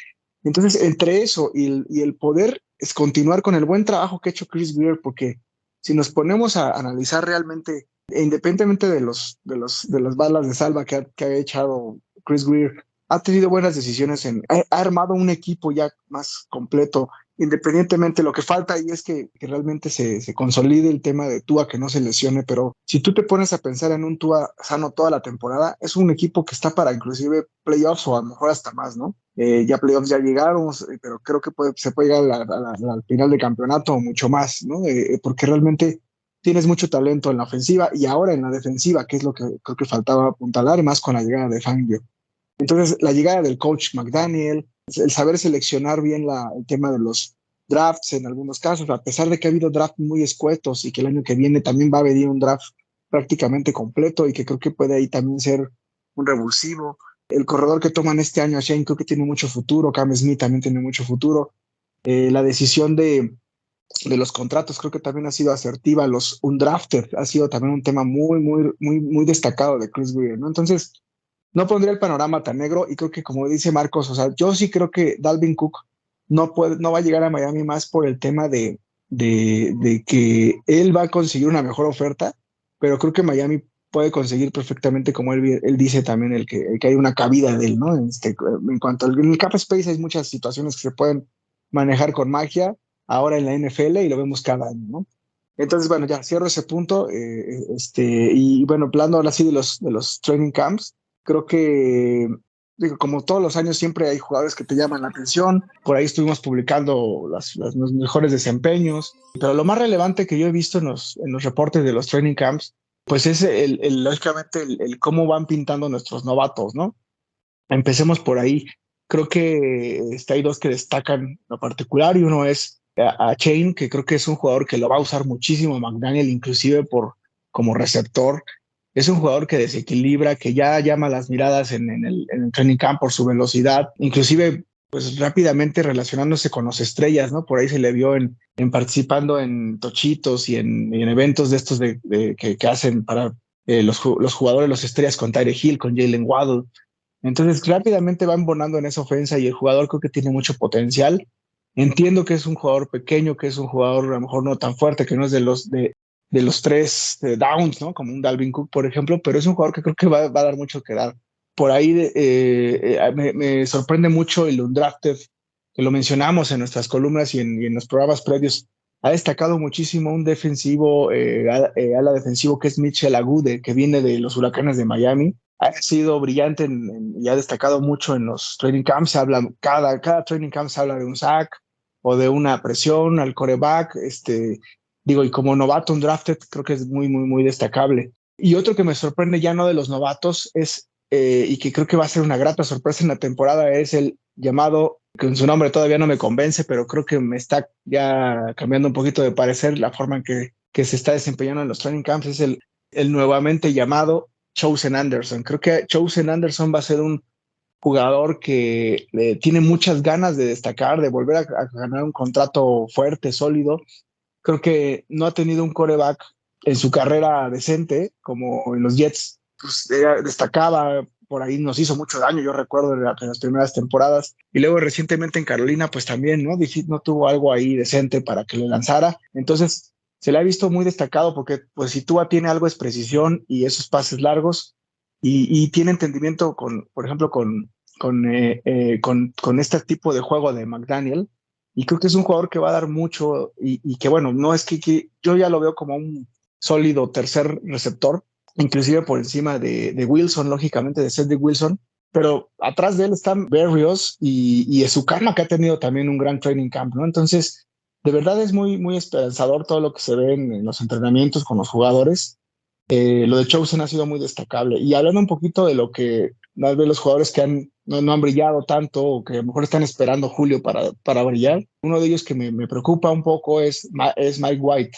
Entonces, entre eso y el poder es continuar con el buen trabajo que ha hecho Chris Greer, porque si nos ponemos a analizar realmente, independientemente de las balas de salva que ha echado Chris Greer, ha tenido buenas decisiones, ha armado un equipo ya más completo, independientemente. Lo que falta ahí es que realmente se consolide el tema de Tua, que no se lesione, pero si tú te pones a pensar en un Tua sano toda la temporada, es un equipo que está para inclusive playoffs o a lo mejor hasta más, ¿no? Ya playoffs ya llegaron, pero creo que se puede llegar al final del campeonato o mucho más, ¿no? Porque realmente tienes mucho talento en la ofensiva y ahora en la defensiva, que es lo que creo que faltaba apuntalar, más con la llegada de Fangio. Entonces, la llegada del coach McDaniel, el saber seleccionar bien el tema de los drafts en algunos casos, a pesar de que ha habido drafts muy escuetos y que el año que viene también va a venir un draft prácticamente completo y que creo que puede ahí también ser un revulsivo. El corredor que toman este año, Shane, creo que tiene mucho futuro. Cam Smith también tiene mucho futuro. La decisión de los contratos creo que también ha sido asertiva. Los undrafted ha sido también un tema muy destacado de Chris Greer, ¿no? Entonces, no pondría el panorama tan negro y creo que, como dice Marcos, o sea, yo sí creo que Dalvin Cook no va a llegar a Miami más por el tema de que él va a conseguir una mejor oferta, pero creo que Miami puede conseguir perfectamente, como él dice también, el que hay una cabida de él, ¿no? En cuanto al cap space, hay muchas situaciones que se pueden manejar con magia ahora en la NFL y lo vemos cada año, ¿no? Entonces, bueno, ya cierro ese punto. Y bueno, hablando ahora sí de los training camps, creo que, digo, como todos los años, siempre hay jugadores que te llaman la atención. Por ahí estuvimos publicando los mejores desempeños, pero lo más relevante que yo he visto en los reportes de los training camps, pues es lógicamente el cómo van pintando nuestros novatos, ¿no? Empecemos por ahí. Creo que hay dos que destacan en lo particular y uno es a Chain, que creo que es un jugador que lo va a usar muchísimo McDaniel, inclusive como receptor. Es un jugador que desequilibra, que ya llama las miradas en el training camp por su velocidad, inclusive pues rápidamente relacionándose con los estrellas, ¿no? Por ahí se le vio en participando en tochitos y en eventos de estos que hacen para los jugadores, los estrellas, con Tyreek Hill, con Jalen Waddle. Entonces rápidamente va embonando en esa ofensa y el jugador creo que tiene mucho potencial. Entiendo que es un jugador pequeño, que es un jugador a lo mejor no tan fuerte, que no es de los tres downs, ¿no? Como un Dalvin Cook, por ejemplo, pero es un jugador que creo que va a dar mucho que dar. Por ahí me sorprende mucho el undrafted, que lo mencionamos en nuestras columnas y en los programas previos. Ha destacado muchísimo un defensivo, ala defensivo, que es Mitchell Agude, que viene de los Huracanes de Miami. Ha sido brillante y ha destacado mucho en los training camps. Cada training camp se habla de un sack o de una presión al quarterback. Digo, y como novato undrafted, creo que es muy destacable. Y otro que me sorprende ya no de los novatos es, y que creo que va a ser una grata sorpresa en la temporada, es el llamado, que en su nombre todavía no me convence, pero creo que me está ya cambiando un poquito de parecer la forma en que se está desempeñando en los training camps, es el nuevamente llamado Chosen Anderson. Creo que Chosen Anderson va a ser un jugador que tiene muchas ganas de destacar, de volver a ganar un contrato fuerte, sólido. Creo que no ha tenido un quarterback en su carrera decente, como en los Jets, pues destacaba, por ahí nos hizo mucho daño, yo recuerdo en las primeras temporadas, y luego recientemente en Carolina, pues también, ¿no? No tuvo algo ahí decente para que le lanzara. Entonces se le ha visto muy destacado porque, pues, si Tua tiene algo es precisión y esos pases largos, y tiene entendimiento por ejemplo, con este tipo de juego de McDaniel. Y creo que es un jugador que va a dar mucho y que, bueno, no es que yo ya lo veo como un sólido tercer receptor, inclusive por encima de Wilson, lógicamente, de Cedric Wilson, pero atrás de él están Berrios y Ezukanma, que ha tenido también un gran training camp, ¿no? Entonces, de verdad es muy, muy esperanzador todo lo que se ve en los entrenamientos con los jugadores. Lo de Chosen ha sido muy destacable. Y hablando un poquito de lo que tal vez los jugadores que no han brillado tanto o que a lo mejor están esperando Julio para brillar, uno de ellos que me preocupa un poco es Mike White.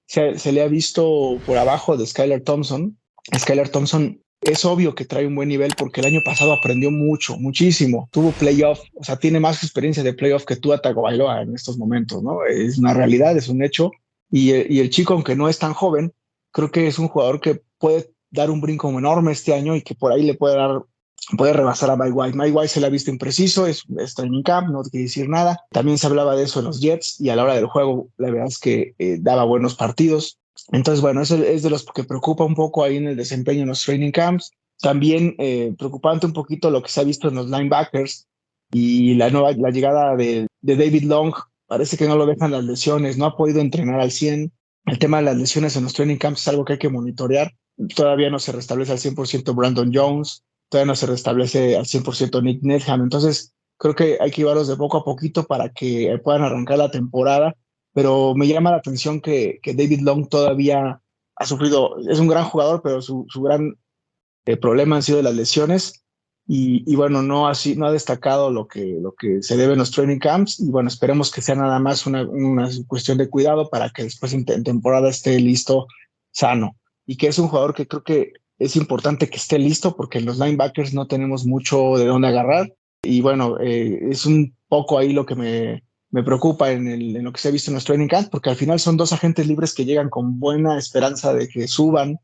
Se le ha visto por abajo de Skylar Thompson. Skylar Thompson es obvio que trae un buen nivel porque el año pasado aprendió muchísimo. Tuvo playoff, o sea, tiene más experiencia de playoff que Tua Tagovailoa en estos momentos, ¿no? Es una realidad, es un hecho. Y el chico, aunque no es tan joven, creo que es un jugador que puede dar un brinco enorme este año y que por ahí le puede rebasar a Mike White. Mike White se le ha visto impreciso, es training camp, no quiere decir nada. También se hablaba de eso en los Jets y a la hora del juego, la verdad es que daba buenos partidos. Entonces, bueno, eso es de los que preocupa un poco ahí en el desempeño en los training camps. También preocupante un poquito lo que se ha visto en los linebackers y la llegada de David Long. Parece que no lo dejan las lesiones, no ha podido entrenar al 100. El tema de las lesiones en los training camps es algo que hay que monitorear. Todavía no se restablece al 100% Brandon Jones, todavía no se restablece al 100% Nick Needham. Entonces, creo que hay que llevarlos de poco a poquito para que puedan arrancar la temporada. Pero me llama la atención que David Long todavía ha sufrido, es un gran jugador, pero su gran problema han sido las lesiones. Y bueno, no ha destacado lo que se debe en los training camps. Y bueno, esperemos que sea nada más una cuestión de cuidado para que después en temporada esté listo, sano. Y que es un jugador que creo que es importante que esté listo porque en los linebackers no tenemos mucho de dónde agarrar. Y bueno, es un poco ahí lo que me preocupa en lo que se ha visto en los training camps, porque al final son dos agentes libres que llegan con buena esperanza de que suban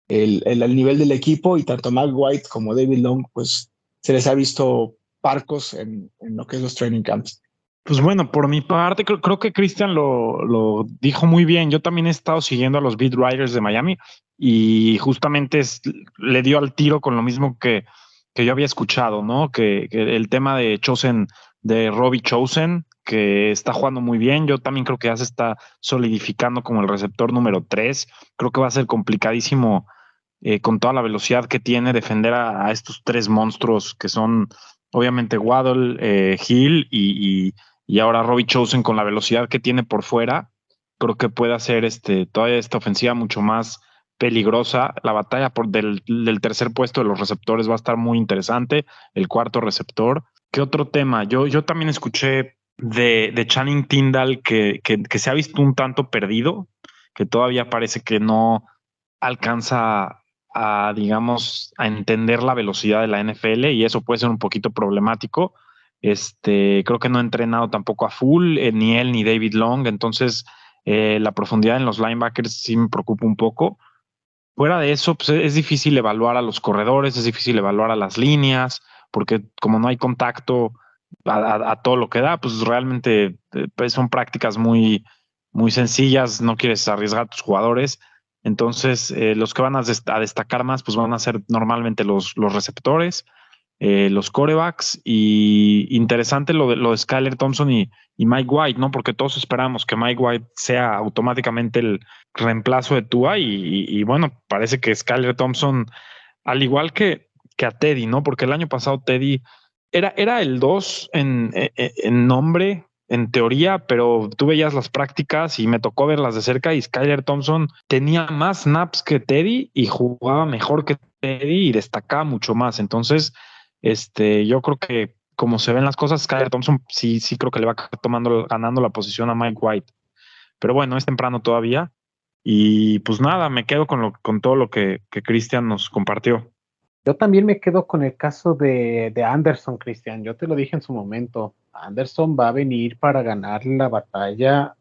el nivel del equipo, y tanto Mike White como David Long, pues se les ha visto parcos en lo que es los training camps. Pues bueno, por mi parte, creo que Christian lo dijo muy bien. Yo también he estado siguiendo a los beat writers de Miami y justamente le dio al tiro con lo mismo que yo había escuchado, ¿no? Que el tema de Chosen, de Robbie Chosen, que está jugando muy bien. Yo también creo que ya se está solidificando como el receptor número 3. Creo que va a ser complicadísimo con toda la velocidad que tiene defender a estos tres monstruos que son obviamente Waddle, Hill y ahora Robbie Chosen con la velocidad que tiene por fuera. Creo que puede hacer todavía esta ofensiva mucho más peligrosa. La batalla del tercer puesto de los receptores va a estar muy interesante. El cuarto receptor. ¿Qué otro tema? Yo también escuché de Channing Tindall que se ha visto un tanto perdido, que todavía parece que no alcanza digamos, a entender la velocidad de la NFL y eso puede ser un poquito problemático. Creo que no ha entrenado tampoco a full, ni él ni David Long, entonces la profundidad en los linebackers sí me preocupa un poco. Fuera de eso, pues es difícil evaluar a los corredores, es difícil evaluar a las líneas, porque como no hay contacto a todo lo que da, pues realmente pues son prácticas muy, muy sencillas, no quieres arriesgar a tus jugadores. Entonces, los que van a destacar más, pues van a ser normalmente los receptores, los quarterbacks, y interesante lo de Skylar Thompson y Mike White, ¿no? Porque todos esperamos que Mike White sea automáticamente el reemplazo de Tua y bueno, parece que Skylar Thompson, al igual que a Teddy, ¿no? Porque el año pasado Teddy era el 2 en nombre, en teoría, pero tú veías las prácticas y me tocó verlas de cerca y Skylar Thompson tenía más snaps que Teddy y jugaba mejor que Teddy y destacaba mucho más. Entonces, yo creo que como se ven las cosas, Skylar Thompson sí creo que le va ganando la posición a Mike White. Pero bueno, es temprano todavía y pues nada, me quedo con todo lo que Christian nos compartió. Yo también me quedo con el caso de Anderson, Cristian. Yo te lo dije en su momento. Anderson va a venir para ganar la batalla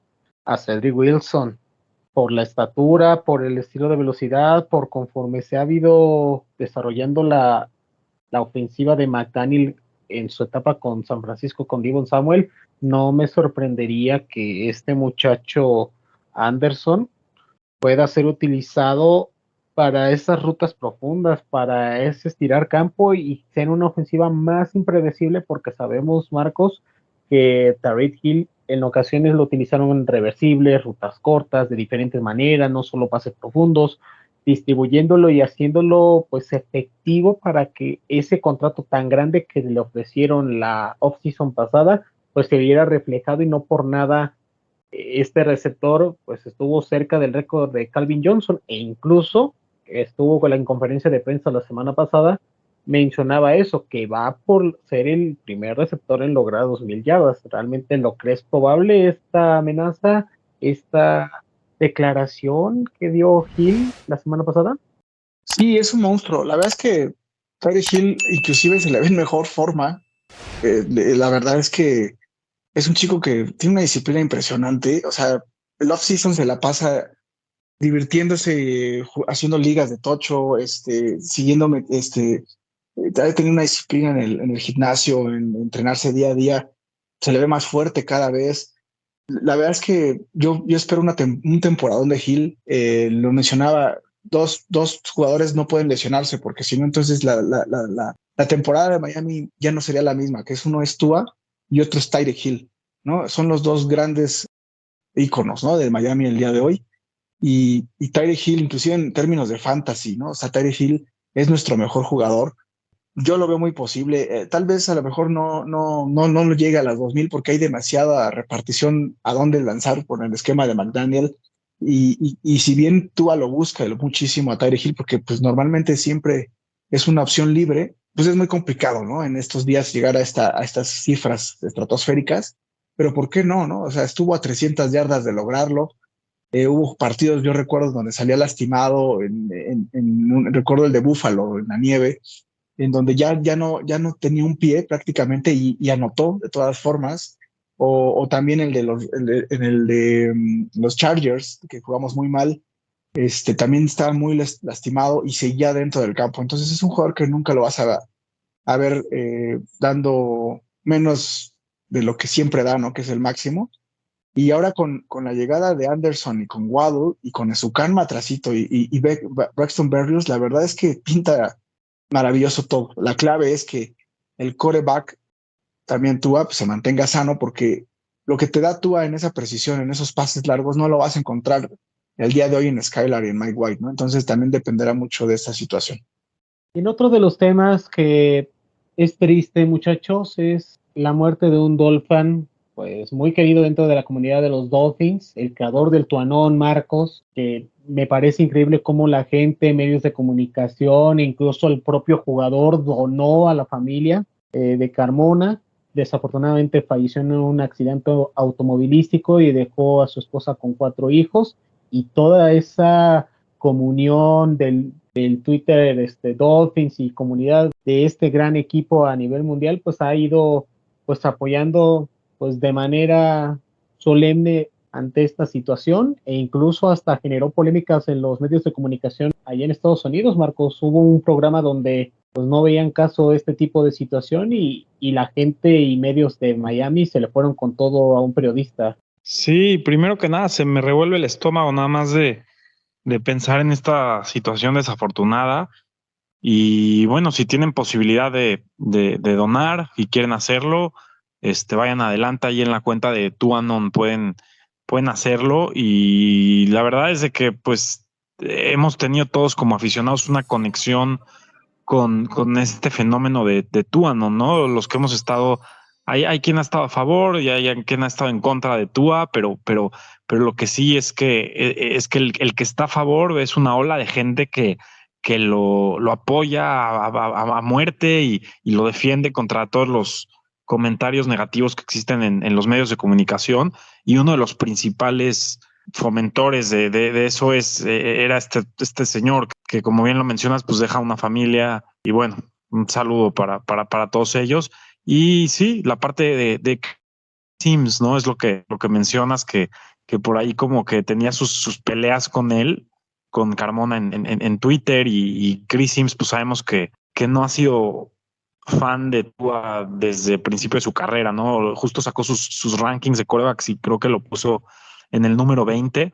a Cedric Wilson por la estatura, por el estilo de velocidad, por conforme se ha ido desarrollando la ofensiva de McDaniel en su etapa con San Francisco, con Deebo Samuel. No me sorprendería que este muchacho Anderson pueda ser utilizado para esas rutas profundas, para ese estirar campo y ser una ofensiva más impredecible, porque sabemos, Marcos, que Tyreek Hill en ocasiones lo utilizaron en reversibles, rutas cortas, de diferentes maneras, no solo pases profundos, distribuyéndolo y haciéndolo pues efectivo para que ese contrato tan grande que le ofrecieron la off-season pasada pues se viera reflejado, y no por nada este receptor pues estuvo cerca del récord de Calvin Johnson, e incluso estuvo con la conferencia de prensa la semana pasada, mencionaba eso, que va por ser el primer receptor en lograr 2,000 yardas. ¿Realmente lo crees probable esta amenaza, esta declaración que dio Hill la semana pasada? Sí, es un monstruo. La verdad es que Tyreek Hill inclusive se le ve en mejor forma. La verdad es que es un chico que tiene una disciplina impresionante. O sea, el off-season se la pasa divirtiéndose, haciendo ligas de tocho, siguiéndome, tener una disciplina en el gimnasio, en entrenarse día a día. Se le ve más fuerte cada vez. La verdad es que yo espero un temporadón de Hill. Lo mencionaba, dos jugadores no pueden lesionarse, porque si no, entonces la temporada de Miami ya no sería la misma, que uno es Tua y otro es Tyreek Hill, ¿no? Son los dos grandes íconos, ¿no?, de Miami el día de hoy. Y Tyreek Hill, inclusive en términos de fantasy, ¿no? O sea, Tyreek Hill es nuestro mejor jugador. Yo lo veo muy posible. Tal vez a lo mejor no lo llegue a las 2,000, porque hay demasiada repartición a dónde lanzar por el esquema de McDaniel. Y si bien Tua lo busca muchísimo a Tyreek Hill, porque pues normalmente siempre es una opción libre, pues es muy complicado, ¿no?, en estos días llegar a estas cifras estratosféricas. Pero ¿por qué no? O sea, estuvo a 300 yardas de lograrlo. Hubo partidos, yo recuerdo, donde salía lastimado, recuerdo el de Buffalo en la nieve, en donde ya no tenía un pie prácticamente, y anotó de todas formas. O también en el de los Chargers, que jugamos muy mal, también estaba muy lastimado y seguía dentro del campo. Entonces es un jugador que nunca lo vas a ver dando menos de lo que siempre da, ¿no?, que es el máximo. Y ahora con la llegada de Anderson y con Waddle y con Ezucan atrasito y Braxton Berrios, la verdad es que pinta maravilloso todo. La clave es que el quarterback, también Tua, pues, se mantenga sano, porque lo que te da Tua en esa precisión, en esos pases largos, no lo vas a encontrar el día de hoy en Skylar y en Mike White, ¿no? Entonces también dependerá mucho de esta situación. Y en otro de los temas que es triste, muchachos, es la muerte de un Dolphin pues muy querido dentro de la comunidad de los Dolphins, el creador del Tuanón, Marcos, que me parece increíble cómo la gente, medios de comunicación, e incluso el propio jugador donó a la familia de Carmona. Desafortunadamente falleció en un accidente automovilístico y dejó a su esposa con 4 hijos, y toda esa comunión del Twitter Dolphins y comunidad de este gran equipo a nivel mundial pues ha ido pues apoyando pues de manera solemne ante esta situación, e incluso hasta generó polémicas en los medios de comunicación allá en Estados Unidos. Marcos, hubo un programa donde pues no veían caso este tipo de situación, y la gente y medios de Miami se le fueron con todo a un periodista. Sí, primero que nada se me revuelve el estómago nada más de pensar en esta situación desafortunada. Y bueno, si tienen posibilidad de donar y quieren hacerlo, vayan adelante. Ahí en la cuenta de TuaNon pueden hacerlo. Y la verdad es de que pues hemos tenido todos como aficionados una conexión con este fenómeno de TuaNon, ¿no? Los que hemos estado, hay quien ha estado a favor y hay quien ha estado en contra de Tua, pero lo que sí es que el que está a favor es una ola de gente que lo apoya a muerte y lo defiende contra todos los comentarios negativos que existen en los medios de comunicación. Y uno de los principales fomentores de eso era este señor que, como bien lo mencionas, pues deja una familia. Y bueno, un saludo para todos ellos. Y sí, la parte de Sims, ¿no? Es lo que mencionas, que por ahí como que tenía sus peleas con él, con Carmona en Twitter, y Chris Sims, pues sabemos que no ha sido fan de Tua desde el principio de su carrera, ¿no? Justo sacó sus rankings de quarterbacks y creo que lo puso en el número 20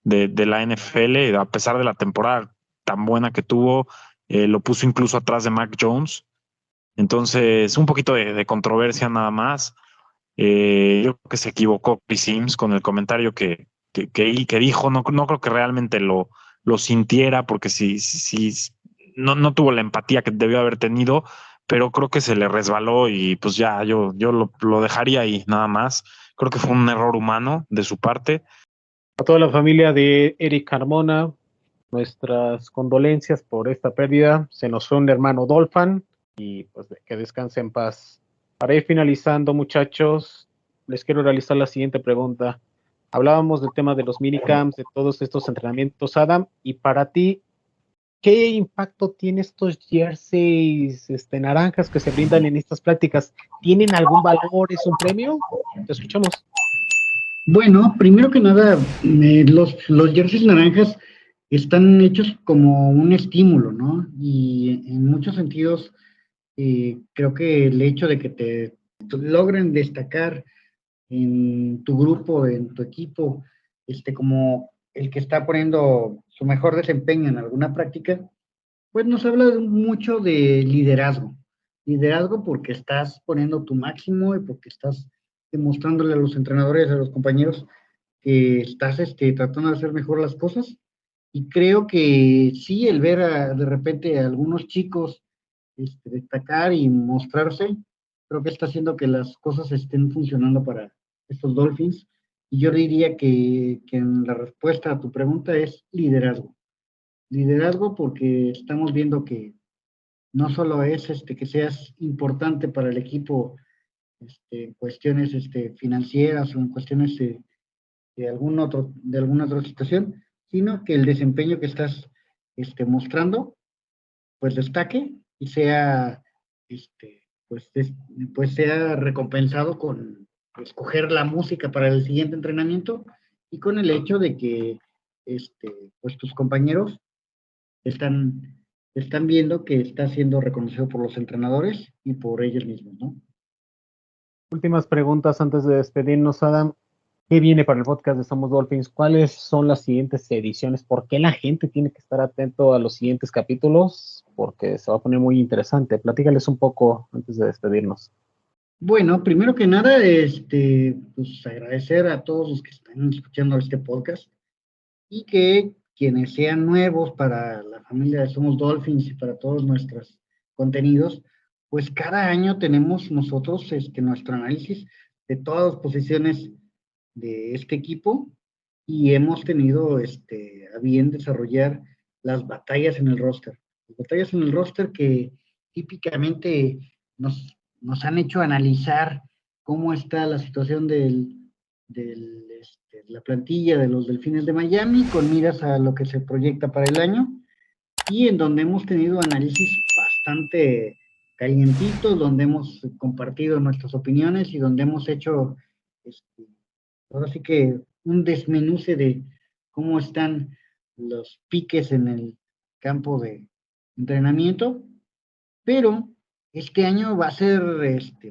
de la NFL, a pesar de la temporada tan buena que tuvo, lo puso incluso atrás de Mac Jones. Entonces, un poquito de controversia nada más. Yo creo que se equivocó Chris Sims con el comentario que dijo. No creo que realmente lo lo sintiera, porque no tuvo la empatía que debió haber tenido, pero creo que se le resbaló y pues ya yo lo dejaría ahí nada más. Creo que fue un error humano de su parte. A toda la familia de Eric Carmona, nuestras condolencias por esta pérdida. Se nos fue un hermano Dolphin y pues que descanse en paz. Para ir finalizando, muchachos, les quiero realizar la siguiente pregunta. Hablábamos del tema de los minicamps, de todos estos entrenamientos, Adam, y para ti, ¿qué impacto tienen estos jerseys naranjas que se brindan en estas prácticas? ¿Tienen algún valor? ¿Es un premio? Te escuchamos. Bueno, primero que nada, los jerseys naranjas están hechos como un estímulo, ¿no? Y en muchos sentidos, creo que el hecho de que te logren destacar en tu grupo, en tu equipo, como el que está poniendo su mejor desempeño en alguna práctica, pues nos habla mucho de liderazgo. Liderazgo porque estás poniendo tu máximo y porque estás demostrándole a los entrenadores, a los compañeros, que estás tratando de hacer mejor las cosas. Y creo que sí, el ver de repente a algunos chicos destacar y mostrarse, creo que está haciendo que las cosas estén funcionando para estos Dolphins. Y yo diría que en la respuesta a tu pregunta es liderazgo. Liderazgo porque estamos viendo que no solo es que seas importante para el equipo en cuestiones financieras o en cuestiones de alguna otra situación, sino que el desempeño que estás mostrando pues destaque y sea pues sea recompensado con escoger la música para el siguiente entrenamiento y con el hecho de que pues tus compañeros están viendo que está siendo reconocido por los entrenadores y por ellos mismos, ¿no? Últimas preguntas antes de despedirnos, Adam. ¿Qué viene para el podcast de Somos Dolphins? ¿Cuáles son las siguientes ediciones? ¿Por qué la gente tiene que estar atento a los siguientes capítulos? Porque se va a poner muy interesante. Platícales un poco antes de despedirnos. Bueno, primero que nada, pues agradecer a todos los que están escuchando este podcast y que quienes sean nuevos para la familia de Somos Dolphins y para todos nuestros contenidos, pues cada año tenemos nosotros nuestro análisis de todas las posiciones de este equipo y hemos tenido a bien desarrollar las batallas en el roster. Las batallas en el roster que típicamente nos han hecho analizar cómo está la situación de la plantilla de los Delfines de Miami con miras a lo que se proyecta para el año y en donde hemos tenido análisis bastante calientitos, donde hemos compartido nuestras opiniones y donde hemos hecho ahora sí que un desmenuce de cómo están los piques en el campo de entrenamiento, pero este año va a ser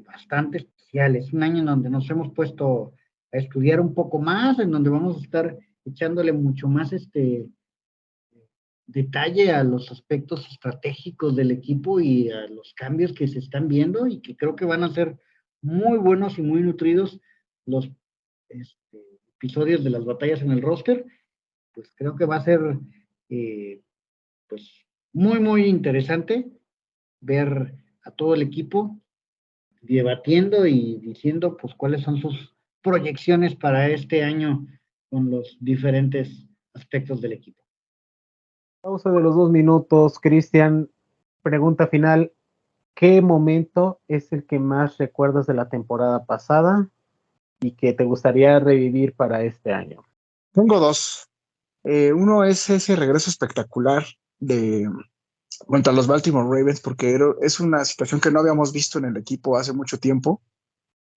bastante especial. Es un año en donde nos hemos puesto a estudiar un poco más, en donde vamos a estar echándole mucho más detalle a los aspectos estratégicos del equipo y a los cambios que se están viendo y que creo que van a ser muy buenos y muy nutridos los episodios de las batallas en el roster. Pues creo que va a ser pues muy, muy interesante ver a todo el equipo debatiendo y diciendo pues cuáles son sus proyecciones para este año con los diferentes aspectos del equipo. Pausa de los 2 minutos. Cristian, pregunta final. ¿Qué momento es el que más recuerdas de la temporada pasada y que te gustaría revivir para este año? Tengo dos. Uno es ese regreso espectacular contra los Baltimore Ravens, porque es una situación que no habíamos visto en el equipo hace mucho tiempo.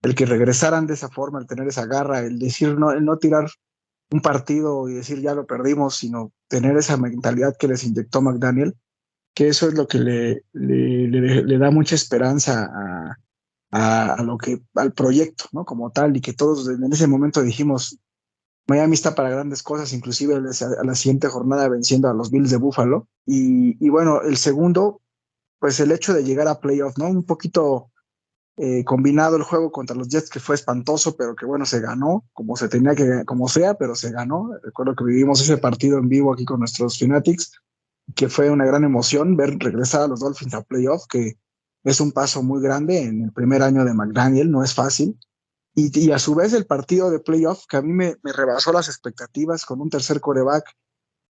El que regresaran de esa forma, el tener esa garra, el decir no, el no tirar un partido y decir ya lo perdimos, sino tener esa mentalidad que les inyectó McDaniel, que eso es lo que le da mucha esperanza al proyecto, ¿no? Como tal, y que todos en ese momento dijimos, Miami está para grandes cosas, inclusive a la siguiente jornada venciendo a los Bills de Buffalo. Y bueno, el segundo, pues el hecho de llegar a playoff, ¿no? Un poquito combinado el juego contra los Jets, que fue espantoso, pero que bueno, se ganó, como se tenía que, como sea, pero se ganó. Recuerdo que vivimos ese partido en vivo aquí con nuestros Fanatics, que fue una gran emoción ver regresar a los Dolphins a playoff, que es un paso muy grande en el primer año de McDaniel, no es fácil. Y a su vez el partido de playoff, que a mí me rebasó las expectativas con un tercer quarterback,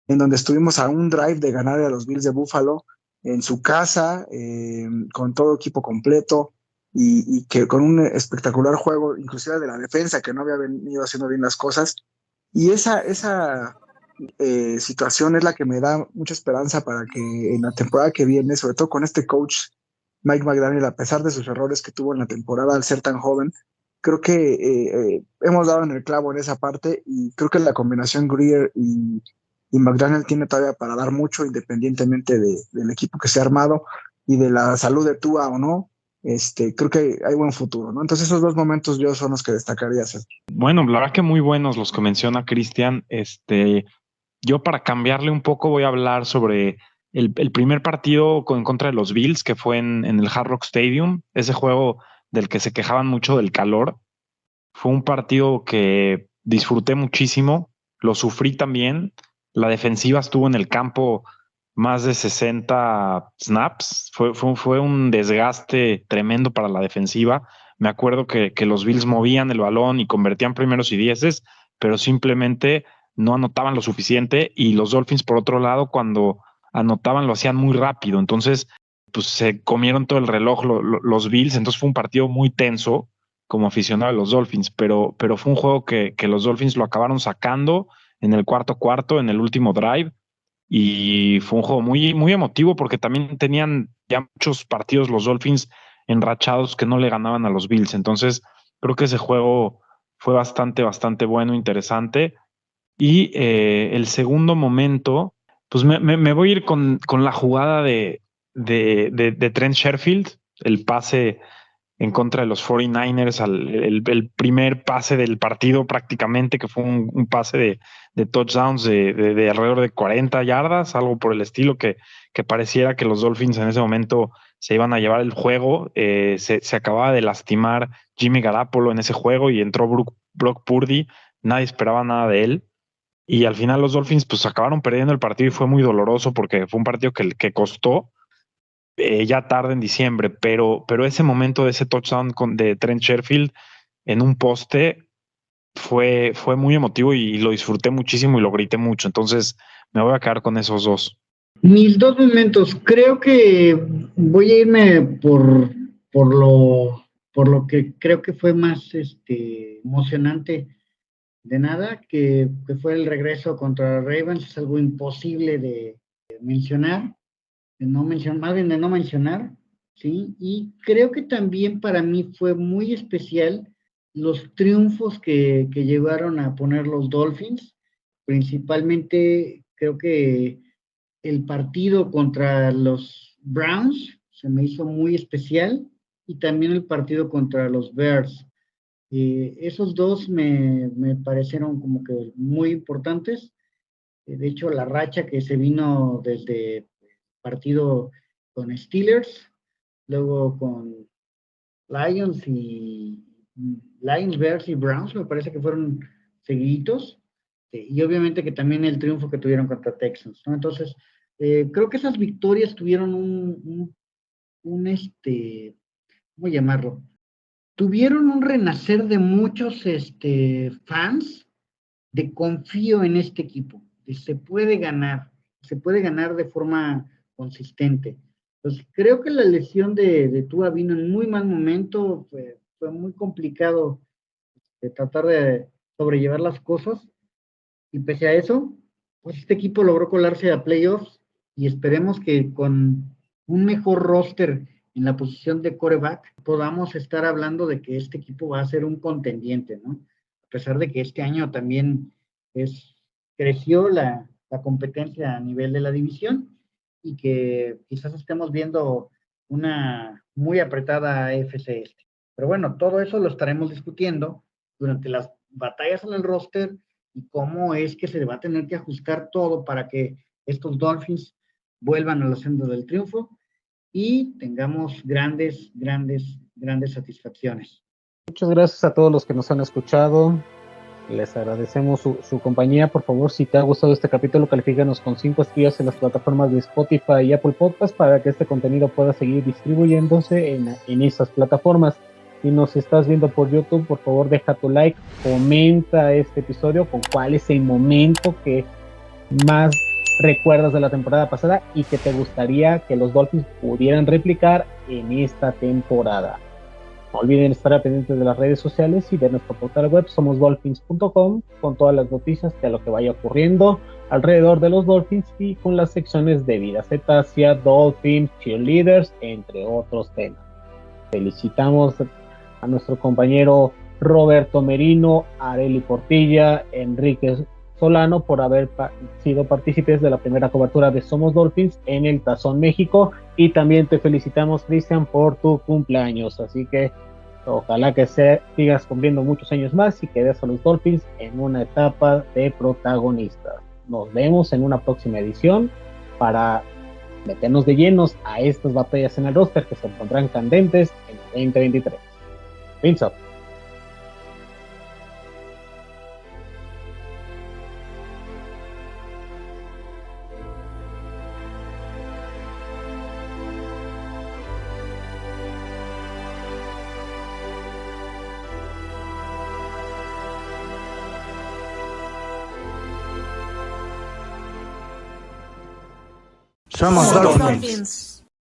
en donde estuvimos a un drive de ganar a los Bills de Buffalo en su casa, con todo equipo completo, y que con un espectacular juego, inclusive de la defensa, que no había venido haciendo bien las cosas. Y esa situación es la que me da mucha esperanza para que en la temporada que viene, sobre todo con este coach Mike McDaniel, a pesar de sus errores que tuvo en la temporada al ser tan joven, creo que hemos dado en el clavo en esa parte, y creo que la combinación Grier y McDaniel tiene todavía para dar mucho, independientemente del equipo que se ha armado y de la salud de Tua o no. Creo que hay buen futuro, ¿no? Entonces esos dos momentos yo son los que destacaría, César. Bueno, la verdad que muy buenos los que menciona Cristian. Yo para cambiarle un poco voy a hablar sobre el primer partido en contra de los Bills, que fue en el Hard Rock Stadium, ese juego del que se quejaban mucho del calor. Fue un partido que disfruté muchísimo, lo sufrí también. La defensiva estuvo en el campo más de 60 snaps. Fue un desgaste tremendo para la defensiva. Me acuerdo que los Bills movían el balón y convertían primeros y dieces, pero simplemente no anotaban lo suficiente, y los Dolphins, por otro lado, cuando anotaban lo hacían muy rápido. Entonces, pues se comieron todo el reloj los Bills. Entonces fue un partido muy tenso como aficionado de los Dolphins, pero fue un juego que los Dolphins lo acabaron sacando en el cuarto, en el último drive, y fue un juego muy, muy emotivo, porque también tenían ya muchos partidos los Dolphins enrachados que no le ganaban a los Bills. Entonces creo que ese juego fue bastante, bastante bueno, interesante. Y el segundo momento, pues me voy a ir con la jugada de Trent Sherfield, el pase en contra de los 49ers, el primer pase del partido prácticamente, que fue un pase de touchdowns de alrededor de 40 yardas, algo por el estilo, que pareciera que los Dolphins en ese momento se iban a llevar el juego. Se acababa de lastimar Jimmy Garoppolo en ese juego y entró Brock Purdy, nadie esperaba nada de él. Y al final los Dolphins pues acabaron perdiendo el partido, y fue muy doloroso porque fue un partido que costó ya tarde en diciembre, pero ese momento de ese touchdown de Trent Sherfield en un poste fue muy emotivo, y lo disfruté muchísimo y lo grité mucho. Entonces me voy a quedar con esos dos. Mis dos momentos, creo que voy a irme por lo que creo que fue más emocionante de nada, que fue el regreso contra Ravens. Es algo imposible de mencionar, más bien de no mencionar, ¿sí? Y creo que también para mí fue muy especial los triunfos que llegaron a poner los Dolphins. Principalmente creo que el partido contra los Browns se me hizo muy especial, y también el partido contra los Bears. Esos dos me parecieron como que muy importantes. De hecho, la racha que se vino desde el partido con Steelers, luego con Lions, Bears y Browns, me parece que fueron seguiditos, y obviamente que también el triunfo que tuvieron contra Texans, ¿no? Entonces, creo que esas victorias tuvieron ¿cómo llamarlo? Tuvieron un renacer de muchos fans de confío en este equipo, se puede ganar de forma consistente. Entonces, creo que la lesión de Tua vino en muy mal momento, fue muy complicado de tratar de sobrellevar las cosas, y pese a eso, pues este equipo logró colarse a playoffs, y esperemos que con un mejor roster en la posición de quarterback podamos estar hablando de que este equipo va a ser un contendiente, ¿no? A pesar de que este año también creció la competencia a nivel de la división, y que quizás estemos viendo una muy apretada AFC este. Pero bueno, todo eso lo estaremos discutiendo durante las batallas en el roster, y cómo es que se va a tener que ajustar todo para que estos Dolphins vuelvan a la senda del triunfo. y tengamos grandes satisfacciones. Muchas gracias a todos los que nos han escuchado. Les agradecemos su compañía. Por favor, si te ha gustado este capítulo, califícanos con 5 estrellas en las plataformas de Spotify y Apple Podcast para que este contenido pueda seguir distribuyéndose en esas plataformas. Si nos estás viendo por YouTube, por favor deja tu like, comenta este episodio con cuál es el momento que más recuerdas de la temporada pasada y que te gustaría que los Dolphins pudieran replicar en esta temporada. No olviden estar pendientes de las redes sociales y de nuestro portal web somosdolphins.com con todas las noticias de lo que vaya ocurriendo alrededor de los Dolphins y con las secciones de vida cetácea, Dolphins, cheerleaders, entre otros temas. Felicitamos a nuestro compañero Roberto Merino, Areli Portilla, Enrique Solano por haber sido partícipes de la primera cobertura de Somos Dolphins en el Tazón México, y también te felicitamos, Cristian, por tu cumpleaños, así que ojalá que sigas cumpliendo muchos años más y que des a los Dolphins en una etapa de protagonista. Nos vemos en una próxima edición para meternos de llenos a estas batallas en el roster que se encontrarán candentes en el 2023. Fins up. Somos Dolphins.